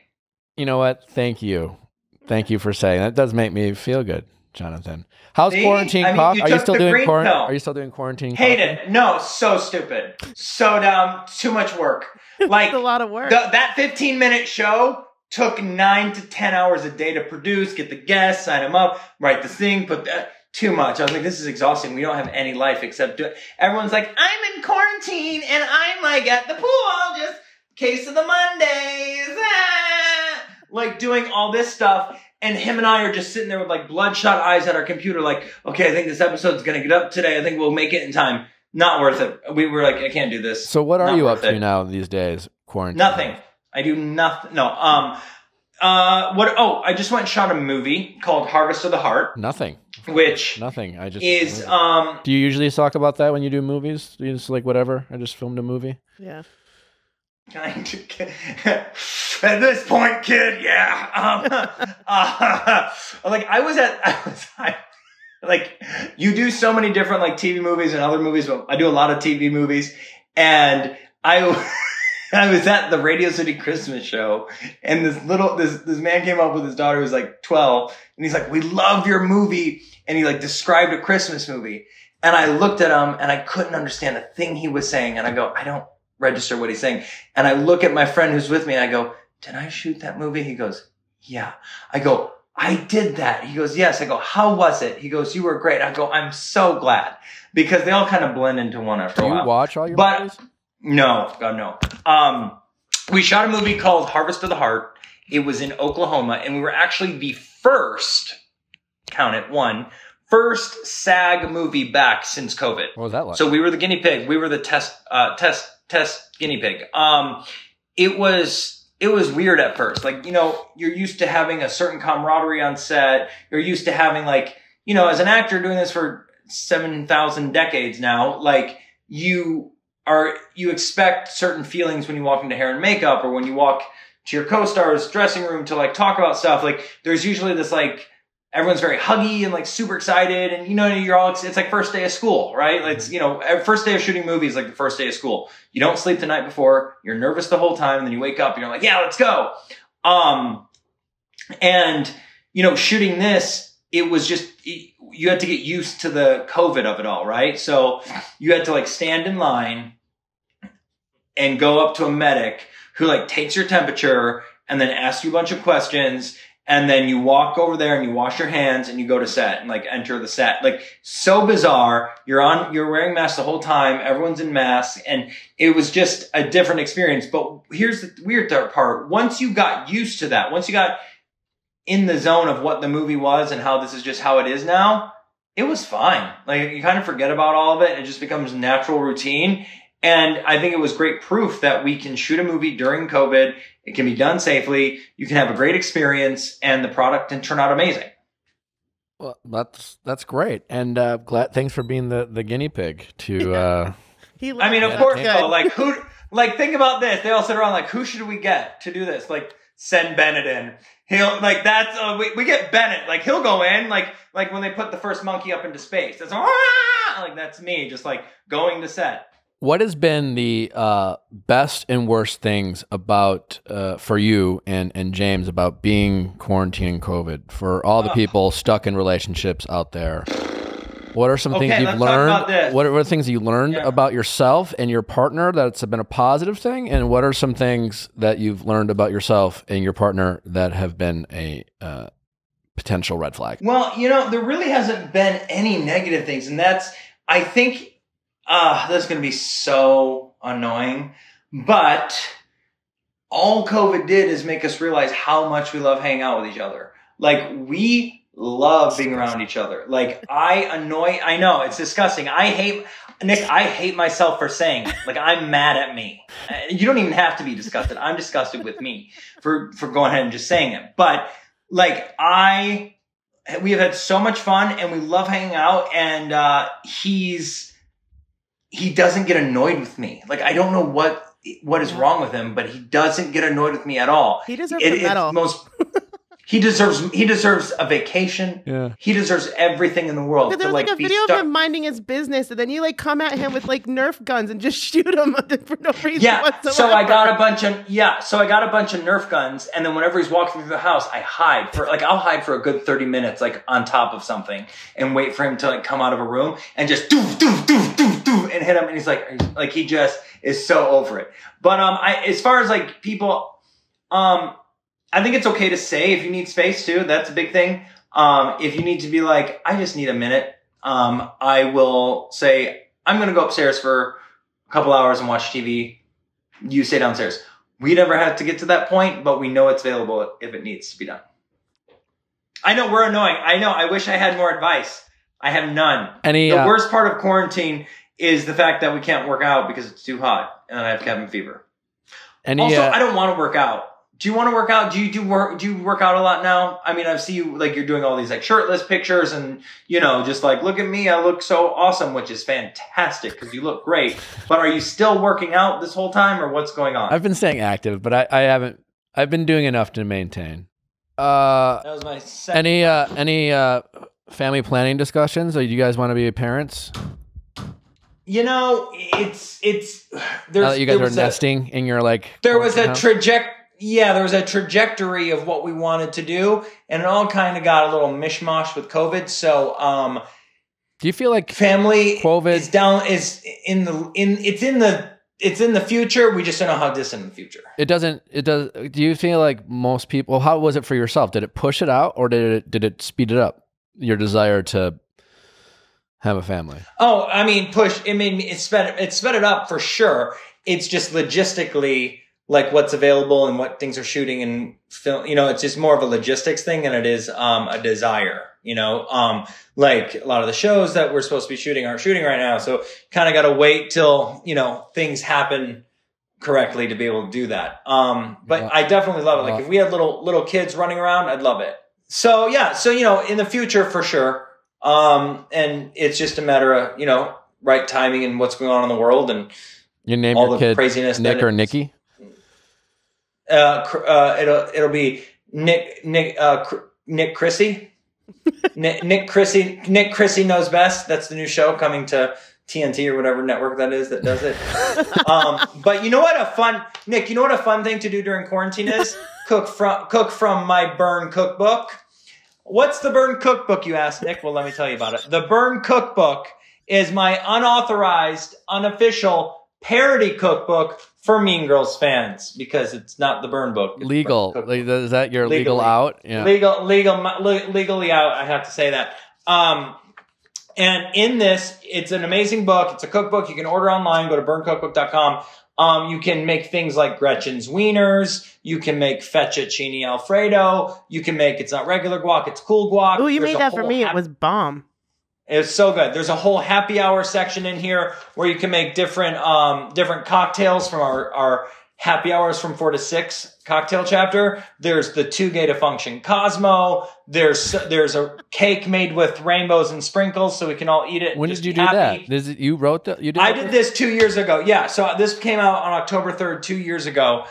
You know what? Thank you for saying that. Does make me feel good, Jonathan. How's See? quarantine? I mean, Are you still doing quarantine? pill. Are you still doing quarantine? Hate it. No, so stupid. So dumb. Too much work. Like it's a lot of work. That 15-minute show took 9 to 10 hours a day to produce, get the guests, sign them up, write the thing, put that. Too much. I was like, this is exhausting. We don't have any life except everyone's like, I'm in quarantine and I'm like at the pool, just case of the Mondays. Like doing all this stuff. And him and I are just sitting there with like bloodshot eyes at our computer, like, okay, I think this episode's going to get up today. I think we'll make it in time. Not worth it. We were like, I can't do this. So what are Not you worth up to it. now these days? Quarantine. Nothing. I do nothing. No. I just went and shot a movie called Harvest of the Heart. Nothing. Nothing. I just is Do you usually talk about that when you do movies? Do you just like whatever? I just filmed a movie. Yeah. At this point, kid, yeah. Like you do so many different like TV movies and other movies, but I do a lot of TV movies, and I was at the Radio City Christmas show, and this man came up with his daughter who's like 12, and he's like, "We love your movie," and he like described a Christmas movie, and I looked at him and I couldn't understand a thing he was saying, and I go, I don't register what he's saying, and I look at my friend who's with me and I go, "Did I shoot that movie?" He goes, "Yeah." I go, "I did that." He goes, "Yes." I go, "How was it?" He goes, "You were great." I go, "I'm so glad," because they all kind of blend into one after a while. Do you watch all your movies? No, God, no. We shot a movie called Harvest of the Heart. It was in Oklahoma, and we were actually the first, count it, first SAG movie back since COVID. What was that like? So we were the guinea pig. We were the test guinea pig. It was weird at first. Like, you're used to having a certain camaraderie on set. You're used to having like, as an actor doing this for 7,000 decades now, like you expect certain feelings when you walk into hair and makeup, or when you walk to your co-star's dressing room to like talk about stuff. Like there's usually this like, everyone's very huggy and like super excited, and it's like first day of school, right? Like, first day of shooting movies, like the first day of school. You don't sleep the night before, you're nervous the whole time, and then you wake up and you're like, yeah, let's go. Shooting this, it was just, you had to get used to the COVID of it all, right? So you had to like stand in line and go up to a medic who like takes your temperature and then asks you a bunch of questions And then you walk over there and you wash your hands and you go to set and like enter the set. Like so bizarre. You're wearing masks the whole time. Everyone's in masks and it was just a different experience. But here's the weird part. Once you got used to that, once you got in the zone of what the movie was and how this is just how it is now, it was fine. Like you kind of forget about all of it. It just becomes natural routine. And I think it was great proof that we can shoot a movie during COVID. It can be done safely. You can have a great experience and the product can turn out amazing. Well, that's great. And thanks for being the guinea pig to I mean, of course, though, like think about this. They all sit around like, who should we get to do this? Like send Bennett in. He'll like that's we get Bennett. Like he'll go in like when they put the first monkey up into space. That's like that's me just like going to set. What has been the best and worst things about for you and James about being quarantined COVID for all the people stuck in relationships out there? What are some things you've learned? What are things you learned about yourself and your partner that's been a positive thing? And what are some things that you've learned about yourself and your partner that have been a potential red flag? Well, you know, there really hasn't been any negative things. And that's, I think, this is going to be so annoying, but all COVID did is make us realize how much we love hanging out with each other. Like we love being around each other. Like I know it's disgusting. Nick, I hate myself for saying it. Like I'm mad at me. You don't even have to be disgusted. I'm disgusted with me for going ahead and just saying it. But like we have had so much fun and we love hanging out and he doesn't get annoyed with me. Like I don't know what is wrong with him, but he doesn't get annoyed with me at all. He deserves a medal. He deserves a vacation. Yeah. He deserves everything in the world. But there's like a video of him minding his business, and then you like come at him with like Nerf guns and just shoot him for no reason whatsoever. So I got a bunch of Nerf guns, and then whenever he's walking through the house, I'll hide for a good 30 minutes, like on top of something, and wait for him to like come out of a room and just do and hit him, and he's like he just is so over it. But as far as like people, I think it's okay to say if you need space too. That's a big thing. If you need to be like, I just need a minute, I will say, I'm going to go upstairs for a couple hours and watch TV. You stay downstairs. We never had to get to that point, but we know it's available if it needs to be done. I know we're annoying. I know. I wish I had more advice. I have none. The worst part of quarantine is the fact that we can't work out because it's too hot and I have cabin fever. Also, I don't want to work out. Do you want to work out? Do you work out a lot now? I mean, I see you like you're doing all these like shirtless pictures and, you know, just like, look at me. I look so awesome, which is fantastic because you look great. But are you still working out this whole time or what's going on? I've been staying active, but I haven't. I've been doing enough to maintain. That was my second. Any family planning discussions? Or do you guys want to be parents? You know, it's now that you guys are nesting and you're like there was a trajectory of what we wanted to do, and it all kind of got a little mishmash with COVID. So, do you feel like family COVID it's in the future? We just don't know how distant in the future. It does. Do you feel like most people? How was it for yourself? Did it push it out, or did it speed it up? Your desire to have a family? Oh, I mean, it sped it up for sure. It's just logistically like what's available and what things are shooting and film. You know, it's just more of a logistics thing than it is a desire. You know, like a lot of the shows that we're supposed to be shooting aren't shooting right now, so kind of got to wait till things happen correctly to be able to do that. But I definitely love it. Like if we had little kids running around, I'd love it. So yeah, in the future for sure. And it's just a matter of, right timing and what's going on in the world and you name all your the kid craziness. Nick or Nikki? It'll be Nick Chrissy. Nick Chrissy Knows Best. That's the new show coming to TNT or whatever network that is that does it. But you know what a fun thing to do during quarantine is? Cook from my Burn cookbook. What's the Burn cookbook, you ask, Nick? Well, let me tell you about it. The Burn cookbook is my unauthorized, unofficial parody cookbook for Mean Girls fans, because it's not the burn book. It's Legal. the burn Is that your legal out? Yeah. Legally out. I have to say that. And in this, it's an amazing book. It's a cookbook. You can order online. Go to burncookbook.com. You can make things like Gretchen's Wieners. You can make fettuccine Alfredo. You can make, it's not regular guac, it's cool guac. Oh, you made that for me. It was bomb. It was so good. There's a whole happy hour section in here where you can make different cocktails from our happy hours from 4 to 6 cocktail chapter. There's the 2 Gay to Function Cosmo. There's a cake made with rainbows and sprinkles so we can all eat it. When did you do that? You wrote that? You did? I did this 2 years ago. Yeah. So this came out on October 3rd, 2 years ago.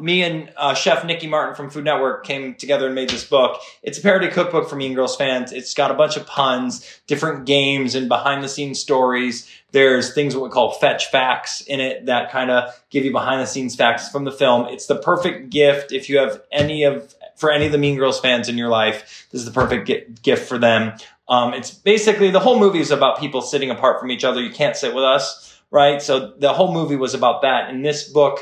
Me and Chef Nikki Martin from Food Network came together and made this book. It's a parody cookbook for Mean Girls fans. It's got a bunch of puns, different games, and behind-the-scenes stories. There's things what we call fetch facts in it that kind of give you behind-the-scenes facts from the film. It's the perfect gift if you have for any of the Mean Girls fans in your life. This is the perfect gift for them. It's basically, the whole movie is about people sitting apart from each other. You can't sit with us, right? So the whole movie was about that. In this book,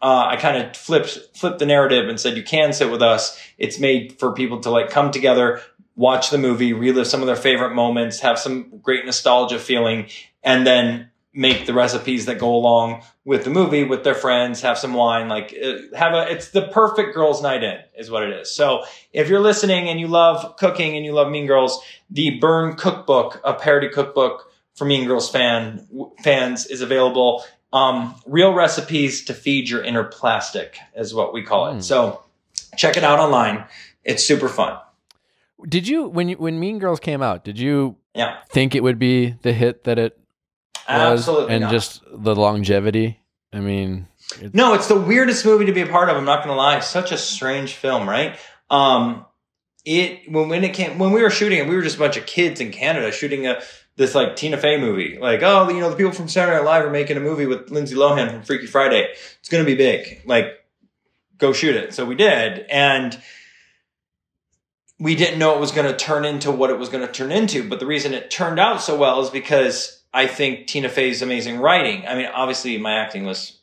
I kind of flipped the narrative and said, you can sit with us. It's made for people to like come together, watch the movie, relive some of their favorite moments, have some great nostalgia feeling, and then make the recipes that go along with the movie with their friends, have some wine, it's the perfect girls' night in is what it is. So if you're listening and you love cooking and you love Mean Girls, the Burn Cookbook, a parody cookbook for Mean Girls fans is available. Real recipes to feed your inner plastic is what we call it. So check it out online. It's super fun. Did you, when Mean Girls came out, did you Yeah. think it would be the hit that it was? Absolutely And not. just the longevity? I mean... No, it's the weirdest movie to be a part of. I'm not going to lie. Such a strange film, right? When we were shooting it, we were just a bunch of kids in Canada shooting this like Tina Fey movie. Like, oh, the people from Saturday Night Live are making a movie with Lindsay Lohan from Freaky Friday. It's going to be big. Like, go shoot it. So we did. And we didn't know it was going to turn into what it was going to turn into. But the reason it turned out so well is because I think Tina Fey's amazing writing. I mean, obviously my acting was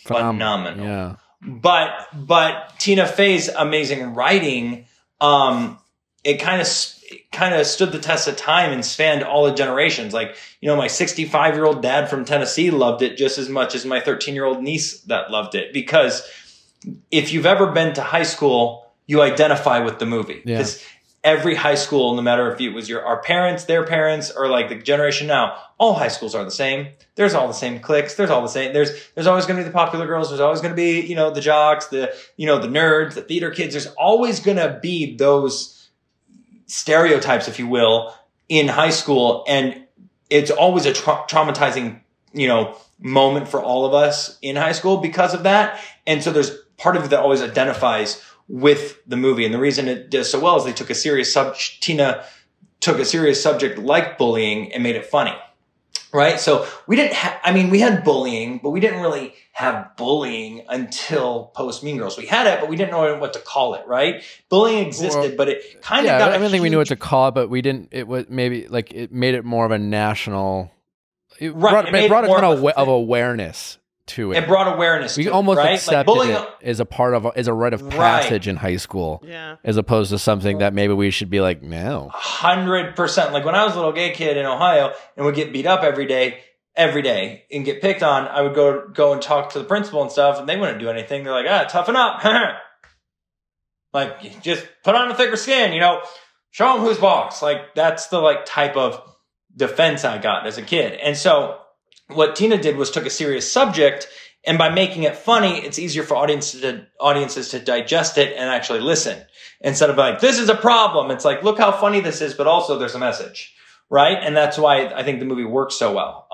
phenomenal. Yeah. But Tina Fey's amazing writing, it kind of stood the test of time and spanned all the generations. Like, my 65-year-old dad from Tennessee loved it just as much as my 13-year-old niece that loved it. Because if you've ever been to high school, you identify with the movie. Yeah. Because every high school, no matter if it was our parents, their parents, or like the generation now, all high schools are the same. There's all the same cliques. There's all the same. There's always going to be the popular girls. There's always going to be, the jocks, the nerds, the theater kids. There's always going to be those stereotypes, if you will, in high school. And it's always a traumatizing, moment for all of us in high school because of that. And so there's part of it that always identifies with the movie. And the reason it does so well is they took Tina took a serious subject like bullying and made it funny. Right? So we we had bullying, but we didn't really have bullying until post Mean Girls. We had it, but we didn't know what to call it, right? Bullying existed, but it kind of got I don't think we knew what to call it, but we didn't, it was maybe like, it made it more of a national, it brought a ton of awareness to it. It brought awareness to it. We almost right? accepted it as a part of, as a rite of passage in high school. Yeah. As opposed to something that maybe we should be like, no. 100%. Like when I was a little gay kid in Ohio and would get beat up every day and get picked on, I would go and talk to the principal and stuff, and they wouldn't do anything. They're like, toughen up. Like, just put on a thicker skin, show them who's boss. Like, that's the type of defense I got as a kid. And so what Tina did was took a serious subject, and by making it funny, it's easier for audiences to digest it and actually listen. Instead of like, this is a problem. It's like, look how funny this is, but also there's a message. Right? And that's why I think the movie works so well.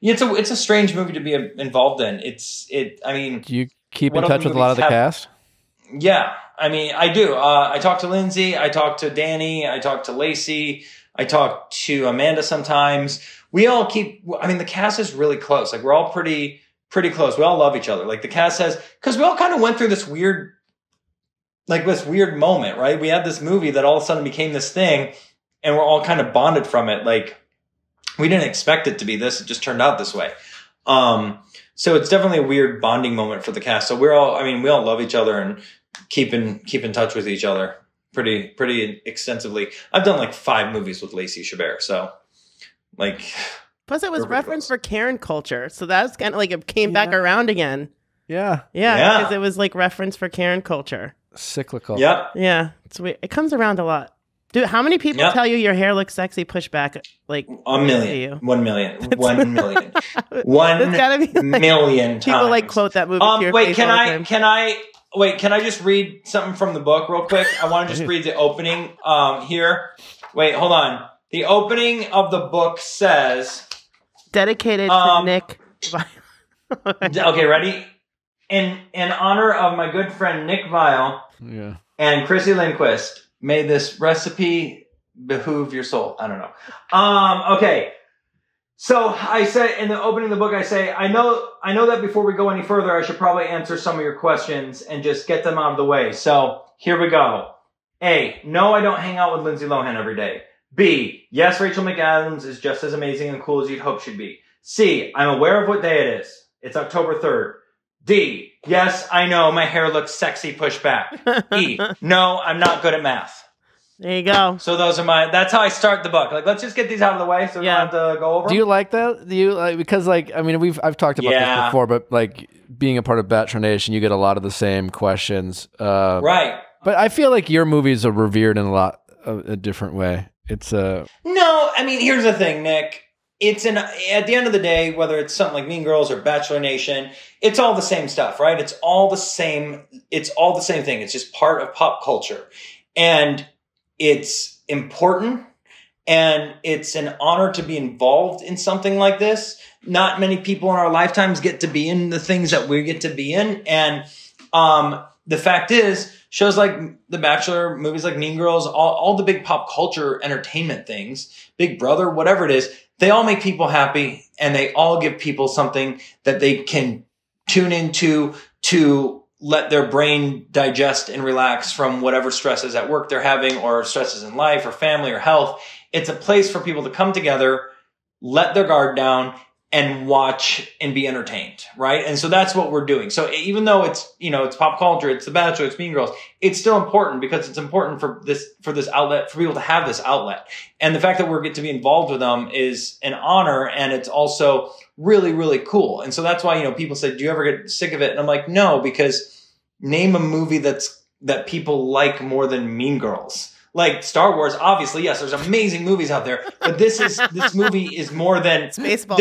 It's a strange movie to be involved in. Do you keep in touch with a lot of the cast? Yeah. I do. I talk to Lindsay. I talk to Danny. I talk to Lacey. I talk to Amanda sometimes. We all the cast is really close. Like, we're all pretty close. We all love each other. Like, the cast because we all kind of went through this weird moment, right? We had this movie that all of a sudden became this thing, and we're all kind of bonded from it. Like, we didn't expect it to be this. It just turned out this way. So it's definitely a weird bonding moment for the cast. So we all love each other and keep in touch with each other pretty extensively. I've done like 5 movies with Lacey Chabert. So like, plus it was reference for Karen culture. So that's kind of like it came back around again. Yeah. Yeah. Because it was like reference for Karen culture. Cyclical. Yep. Yeah. It's weird. It comes around a lot. Dude, how many people tell you your hair looks sexy, push back like 1 million. 1 million. 1 million. 1 million times. People like quote that movie to your face all the time. Can I just read something from the book real quick? I want to just read the opening here. Wait, hold on. The opening of the book says... Dedicated to Nick. Okay, ready? In honor of my good friend Nick Viall and Chrissy Lindquist, may this recipe behoove your soul. I don't know. Okay. So I say in the opening of the book, I say, I know that before we go any further, I should probably answer some of your questions and just get them out of the way. So here we go. A, no, I don't hang out with Lindsay Lohan every day. B, yes, Rachel McAdams is just as amazing and cool as you'd hope she'd be. C, I'm aware of what day it is. It's October 3rd. D, yes, I know my hair looks sexy pushed back. E, no, I'm not good at math. There you go. So that's how I start the book. Like, let's just get these out of the way so we don't have to go over. Do you like that? Do you like, because like, I mean, I've talked about this before, but like being a part of Bachelor Nation, you get a lot of the same questions. Right. But I feel like your movies are revered in a different way. It's No, I mean, here's the thing, Nick. At the end of the day, whether it's something like Mean Girls or Bachelor Nation, it's all the same stuff, right? It's all the same thing. It's just part of pop culture. And it's important, and it's an honor to be involved in something like this. Not many people in our lifetimes get to be in the things that we get to be in. And the fact is, shows like The Bachelor, movies like Mean Girls, all the big pop culture entertainment things, Big Brother, whatever it is, they all make people happy, and they all give people something that they can tune into to let their brain digest and relax from whatever stresses at work they're having or stresses in life or family or health. It's a place for people to come together, let their guard down, and watch and be entertained, right? And so that's what we're doing. So even though it's, it's pop culture, it's The Bachelor, it's Mean Girls, it's still important because it's important for this outlet, for people to have this outlet. And the fact that we get to be involved with them is an honor, and it's also really, really cool. And so that's why, people say, do you ever get sick of it? And I'm like, no, because name a movie that people like more than Mean Girls. Like Star Wars, obviously, yes, there's amazing movies out there, but this movie is more than Spaceball.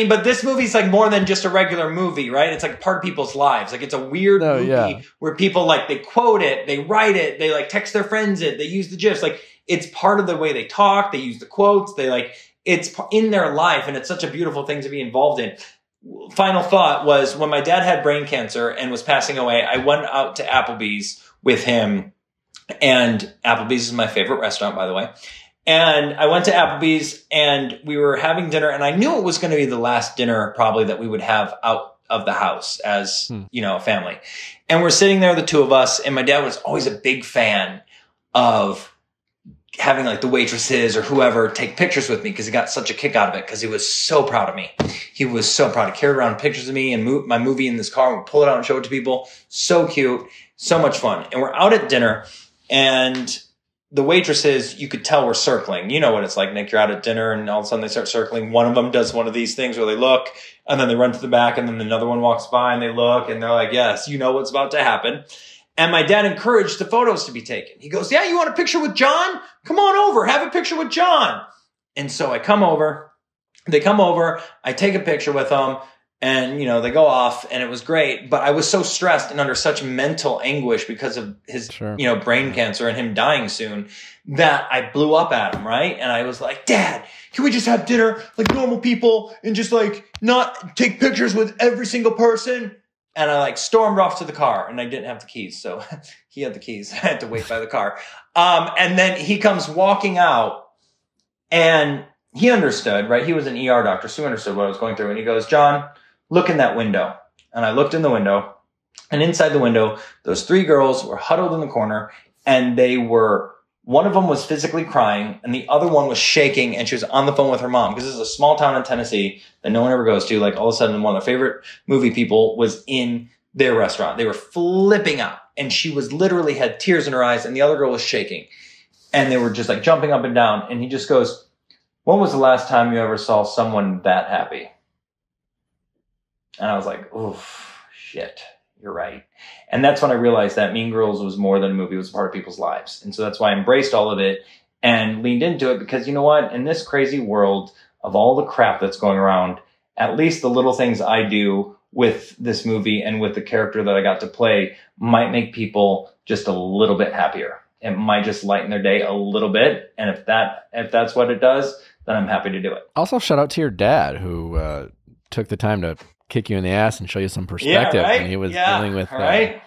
But this movie's like more than just a regular movie, right? It's like part of people's lives. Like it's a weird movie where people like, they quote it, they write it, they like text their friends it, they use the GIFs. Like it's part of the way they talk, they use the quotes, it's in their life, and it's such a beautiful thing to be involved in. Final thought was when my dad had brain cancer and was passing away, I went out to Applebee's with him. And Applebee's is my favorite restaurant, by the way. And I went to Applebee's and we were having dinner, and I knew it was going to be the last dinner probably that we would have out of the house as, a family. And we're sitting there, the two of us, and my dad was always a big fan of having like the waitresses or whoever take pictures with me because he got such a kick out of it because he was so proud of me. He was so proud. He carried around pictures of me and my movie in this car and would pull it out and show it to people. So cute. So much fun. And we're out at dinner. And the waitresses, you could tell were circling. You know what it's like, Nick. You're out at dinner and all of a sudden they start circling. One of them does one of these things where they look and then they run to the back, and then another one walks by and they look and they're like, yes, you know what's about to happen. And my dad encouraged the photos to be taken. He goes, yeah, you want a picture with John? Come on over. Have a picture with John. And so I come over. They come over. I take a picture with them. And, they go off, and it was great. But I was so stressed and under such mental anguish because of his, brain cancer and him dying soon that I blew up at him, right? And I was like, Dad, can we just have dinner like normal people and just like not take pictures with every single person? And I like stormed off to the car, and I didn't have the keys. So he had the keys. I had to wait by the car. And then he comes walking out, and he understood, right? He was an ER doctor, so he understood what I was going through. And he goes, John, look in that window. And I looked in the window, and inside the window, those 3 girls were huddled in the corner, and they were One of them was physically crying and the other one was shaking, and she was on the phone with her mom, because this is a small town in Tennessee that no one ever goes to. Like all of a sudden one of their favorite movie people was in their restaurant. They were flipping out and she was literally had tears in her eyes and the other girl was shaking and they were just like jumping up and down. And he just goes, when was the last time you ever saw someone that happy? And I was like, oh, shit, you're right. And that's when I realized that Mean Girls was more than a movie. It was a part of people's lives. And so that's why I embraced all of it and leaned into it, because you know what? In this crazy world of all the crap that's going around, at least the little things I do with this movie and with the character that I got to play might make people just a little bit happier. It might just lighten their day a little bit. And if that's what it does, then I'm happy to do it. Also, shout out to your dad who took the time to kick you in the ass and show you some perspective when he was dealing with his life.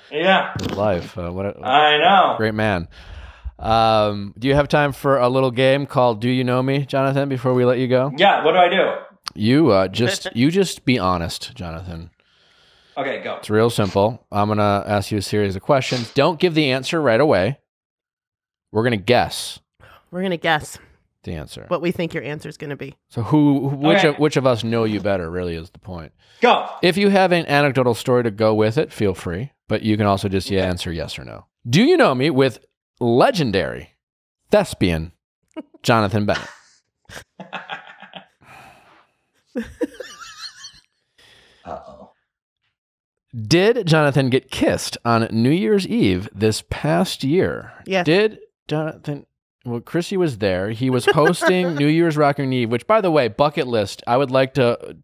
I know. Great man. Do you have time for a little game called Do You Know Me, Jonathan, before we let you go? Yeah, what do I do? You just be honest, Jonathan. Okay, go. It's real simple. I'm going to ask you a series of questions. Don't give the answer right away. We're going to guess. We're going to guess the answer. what we think your answer is going to be. So which of us know you better really is the point. Go. If you have an anecdotal story to go with it, feel free. But you can also just answer yes or no. Do you know me with legendary thespian Jonathan Bennett? Uh-oh. Did Jonathan get kissed on New Year's Eve this past year? Yeah. Did Jonathan... Well, Chrissy was there. He was hosting New Year's Rockin' Eve, which, by the way, bucket list. I would like to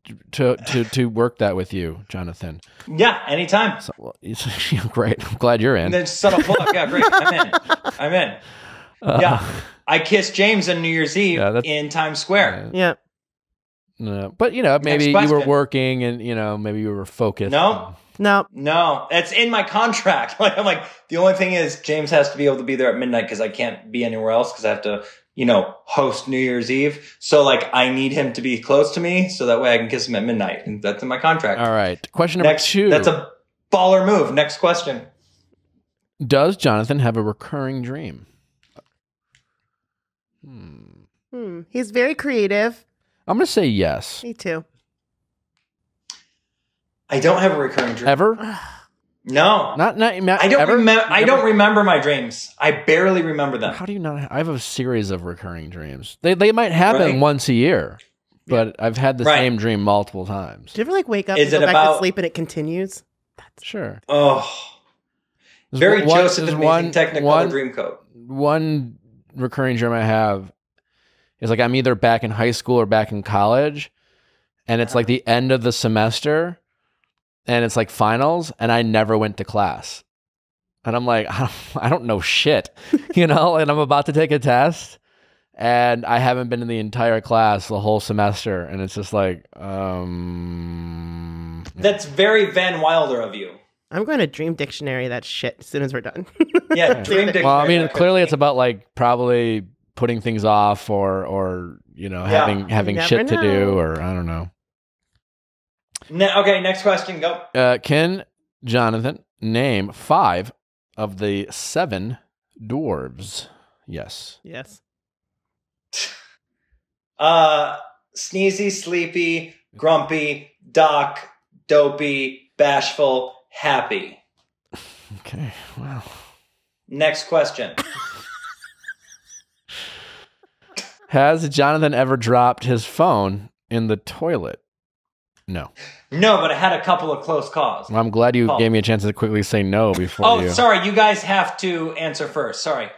work that with you, Jonathan. Yeah, anytime. So, well, great. I'm glad you're in. And then set up book. Yeah, great. I'm in. Yeah, I kissed James on New Year's Eve in Times Square. Yeah. No, but maybe you were working, and maybe you were focused. No, it's in my contract. Like I'm like, the only thing is James has to be able to be there at midnight because I can't be anywhere else because I have to, host New Year's Eve. So like I need him to be close to me so that way I can kiss him at midnight, and that's in my contract. All right. Question number 2. That's a baller move. Next question. Does Jonathan have a recurring dream? He's very creative. I'm going to say yes. Me too. I don't have a recurring dream. Ever? No. Not I don't remember. I don't remember my dreams. I barely remember them. How do you not? I have a series of recurring dreams. They might happen once a year, but I've had the same dream multiple times. Do you ever wake up and go back to sleep and it continues? Sure. Oh. Very Joseph Amazing Technicolor dream code. One recurring dream I have is like I'm either back in high school or back in college, and it's like the end of the semester. And it's like finals, and I never went to class. And I'm like, I don't know shit, and I'm about to take a test, and I haven't been in the entire class the whole semester. And it's just like, That's very Van Wilder of you. I'm going to Dream Dictionary that shit as soon as we're done. Yeah, Dream Dictionary. Well, I mean, clearly it's about like probably putting things off or having shit to do, or I don't know. Okay, next question. Go. Can Jonathan name 5 of the 7 dwarves? Yes. Yes. Sneezy, sleepy, grumpy, doc, dopey, bashful, happy. Okay. Wow. Next question. Has Jonathan ever dropped his phone in the toilet? No. No, but I had a couple of close calls. Well, I'm glad you gave me a chance to quickly say no before sorry. You guys have to answer first. Sorry.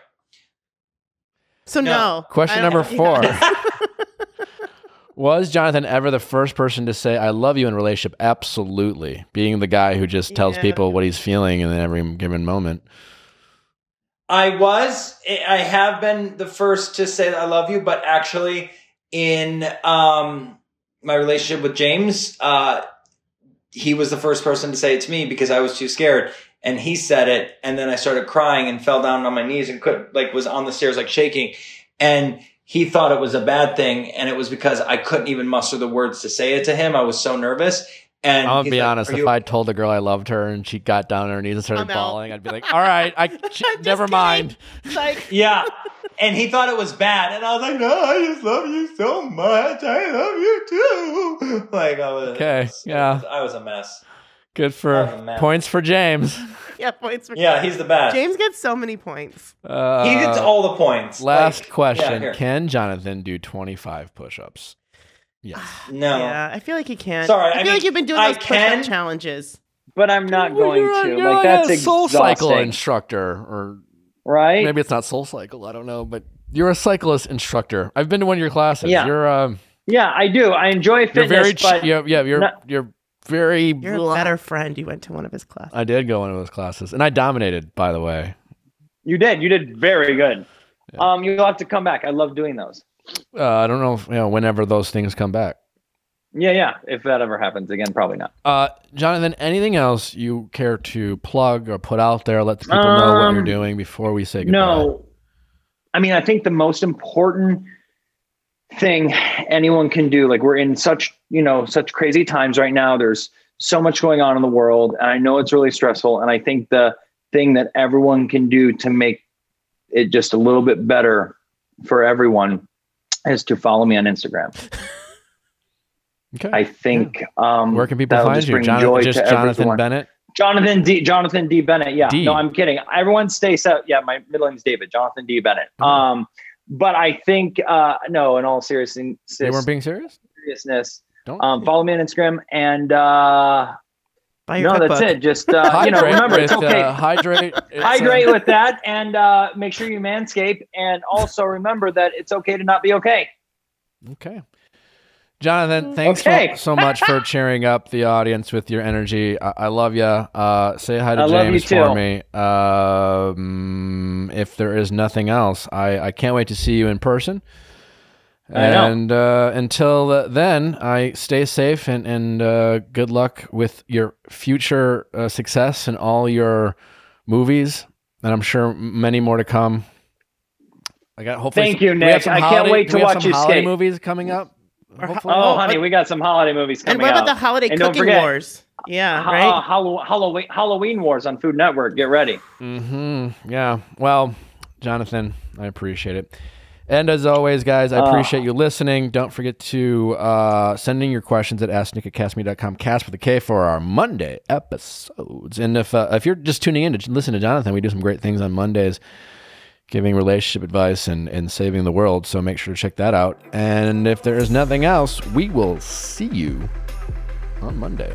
So no. Question number 4. Was Jonathan ever the first person to say, I love you in a relationship? Absolutely. Being the guy who just tells people what he's feeling in every given moment. I have been the first to say that I love you, but actually in, my relationship with James, he was the first person to say it to me because I was too scared, and he said it, and then I started crying and fell down on my knees and was on the stairs shaking, and he thought it was a bad thing, and it was because I couldn't even muster the words to say it to him. I was so nervous, And I'll he's be like, honest. "Are If you I told the girl I loved her and she got down on her knees and started I'm out. bawling, I'd be like, all right, never kidding. mind. Like, Yeah. And he thought it was bad. And I was like, no, I just love you so much. I love you too. Like, Okay, yeah. I was a mess. Good for points for James. yeah, points for Yeah, he's the best. James gets so many points. He gets all the points. Last Like, question. yeah, Can Jonathan do 25 push-ups? Yes. No. Yeah, I feel like he can. Sorry, I feel like you've been doing I those can. push-up challenges. But I'm not going to. You're Like, that's a Soul Cycle exhausting. instructor, or Right? maybe it's not Soul Cycle. I don't know, but you're a cyclist instructor. I've been to one of your classes. Yeah. You're I do. I enjoy you're fitness, very but you're very. You're a better friend. You went to one of his classes. I did go into those classes, and I dominated. By the way, you did. You did very good. Yeah. You'll have to come back. I love doing those. I don't know if, whenever those things come back. Yeah. If that ever happens again, probably not. Jonathan, anything else you care to plug or put out there? Let the people know what you're doing before we say goodbye. No. I mean, I think the most important thing anyone can do, like, we're in such crazy times right now. There's so much going on in the world, and I know it's really stressful. And I think the thing that everyone can do to make it just a little bit better for everyone is to follow me on Instagram. Okay. I think where can people that'll find just you? bring joy to Jonathan everyone. Bennett. Jonathan D. Bennett. Yeah. D. No, I'm kidding. Everyone stay set. Yeah, my middle name is David. Jonathan D. Bennett. But I think no, in all seriousness, You weren't being serious? seriousness. Don't Follow me on Instagram and Buy your no, cookbook. that's it. Just hydrate remember it's with, okay. hydrate. Hydrate with that, and make sure you manscape, and also remember that it's okay to not be okay. Okay. Jonathan, thanks so much for cheering up the audience with your energy. I love you. Say hi to James for me. If there is nothing else, I can't wait to see you in person. And until then, I stay safe and good luck with your future success and all your movies. And I'm sure many more to come. I got hopefully. Thank you, Nick. I can't wait to watch you skate. Movies coming up. Honey, we got some holiday movies coming out. And what out. about the holiday cooking wars? Yeah, right? Halloween Wars on Food Network. Get ready. Yeah. Well, Jonathan, I appreciate it. And as always, guys, I appreciate you listening. Don't forget to send in your questions at asknick@castme.com, cast with a K, for our Monday episodes. And if you're just tuning in to listen to Jonathan, we do some great things on Mondays, giving relationship advice and saving the world. So make sure to check that out. And if there is nothing else, we will see you on Monday.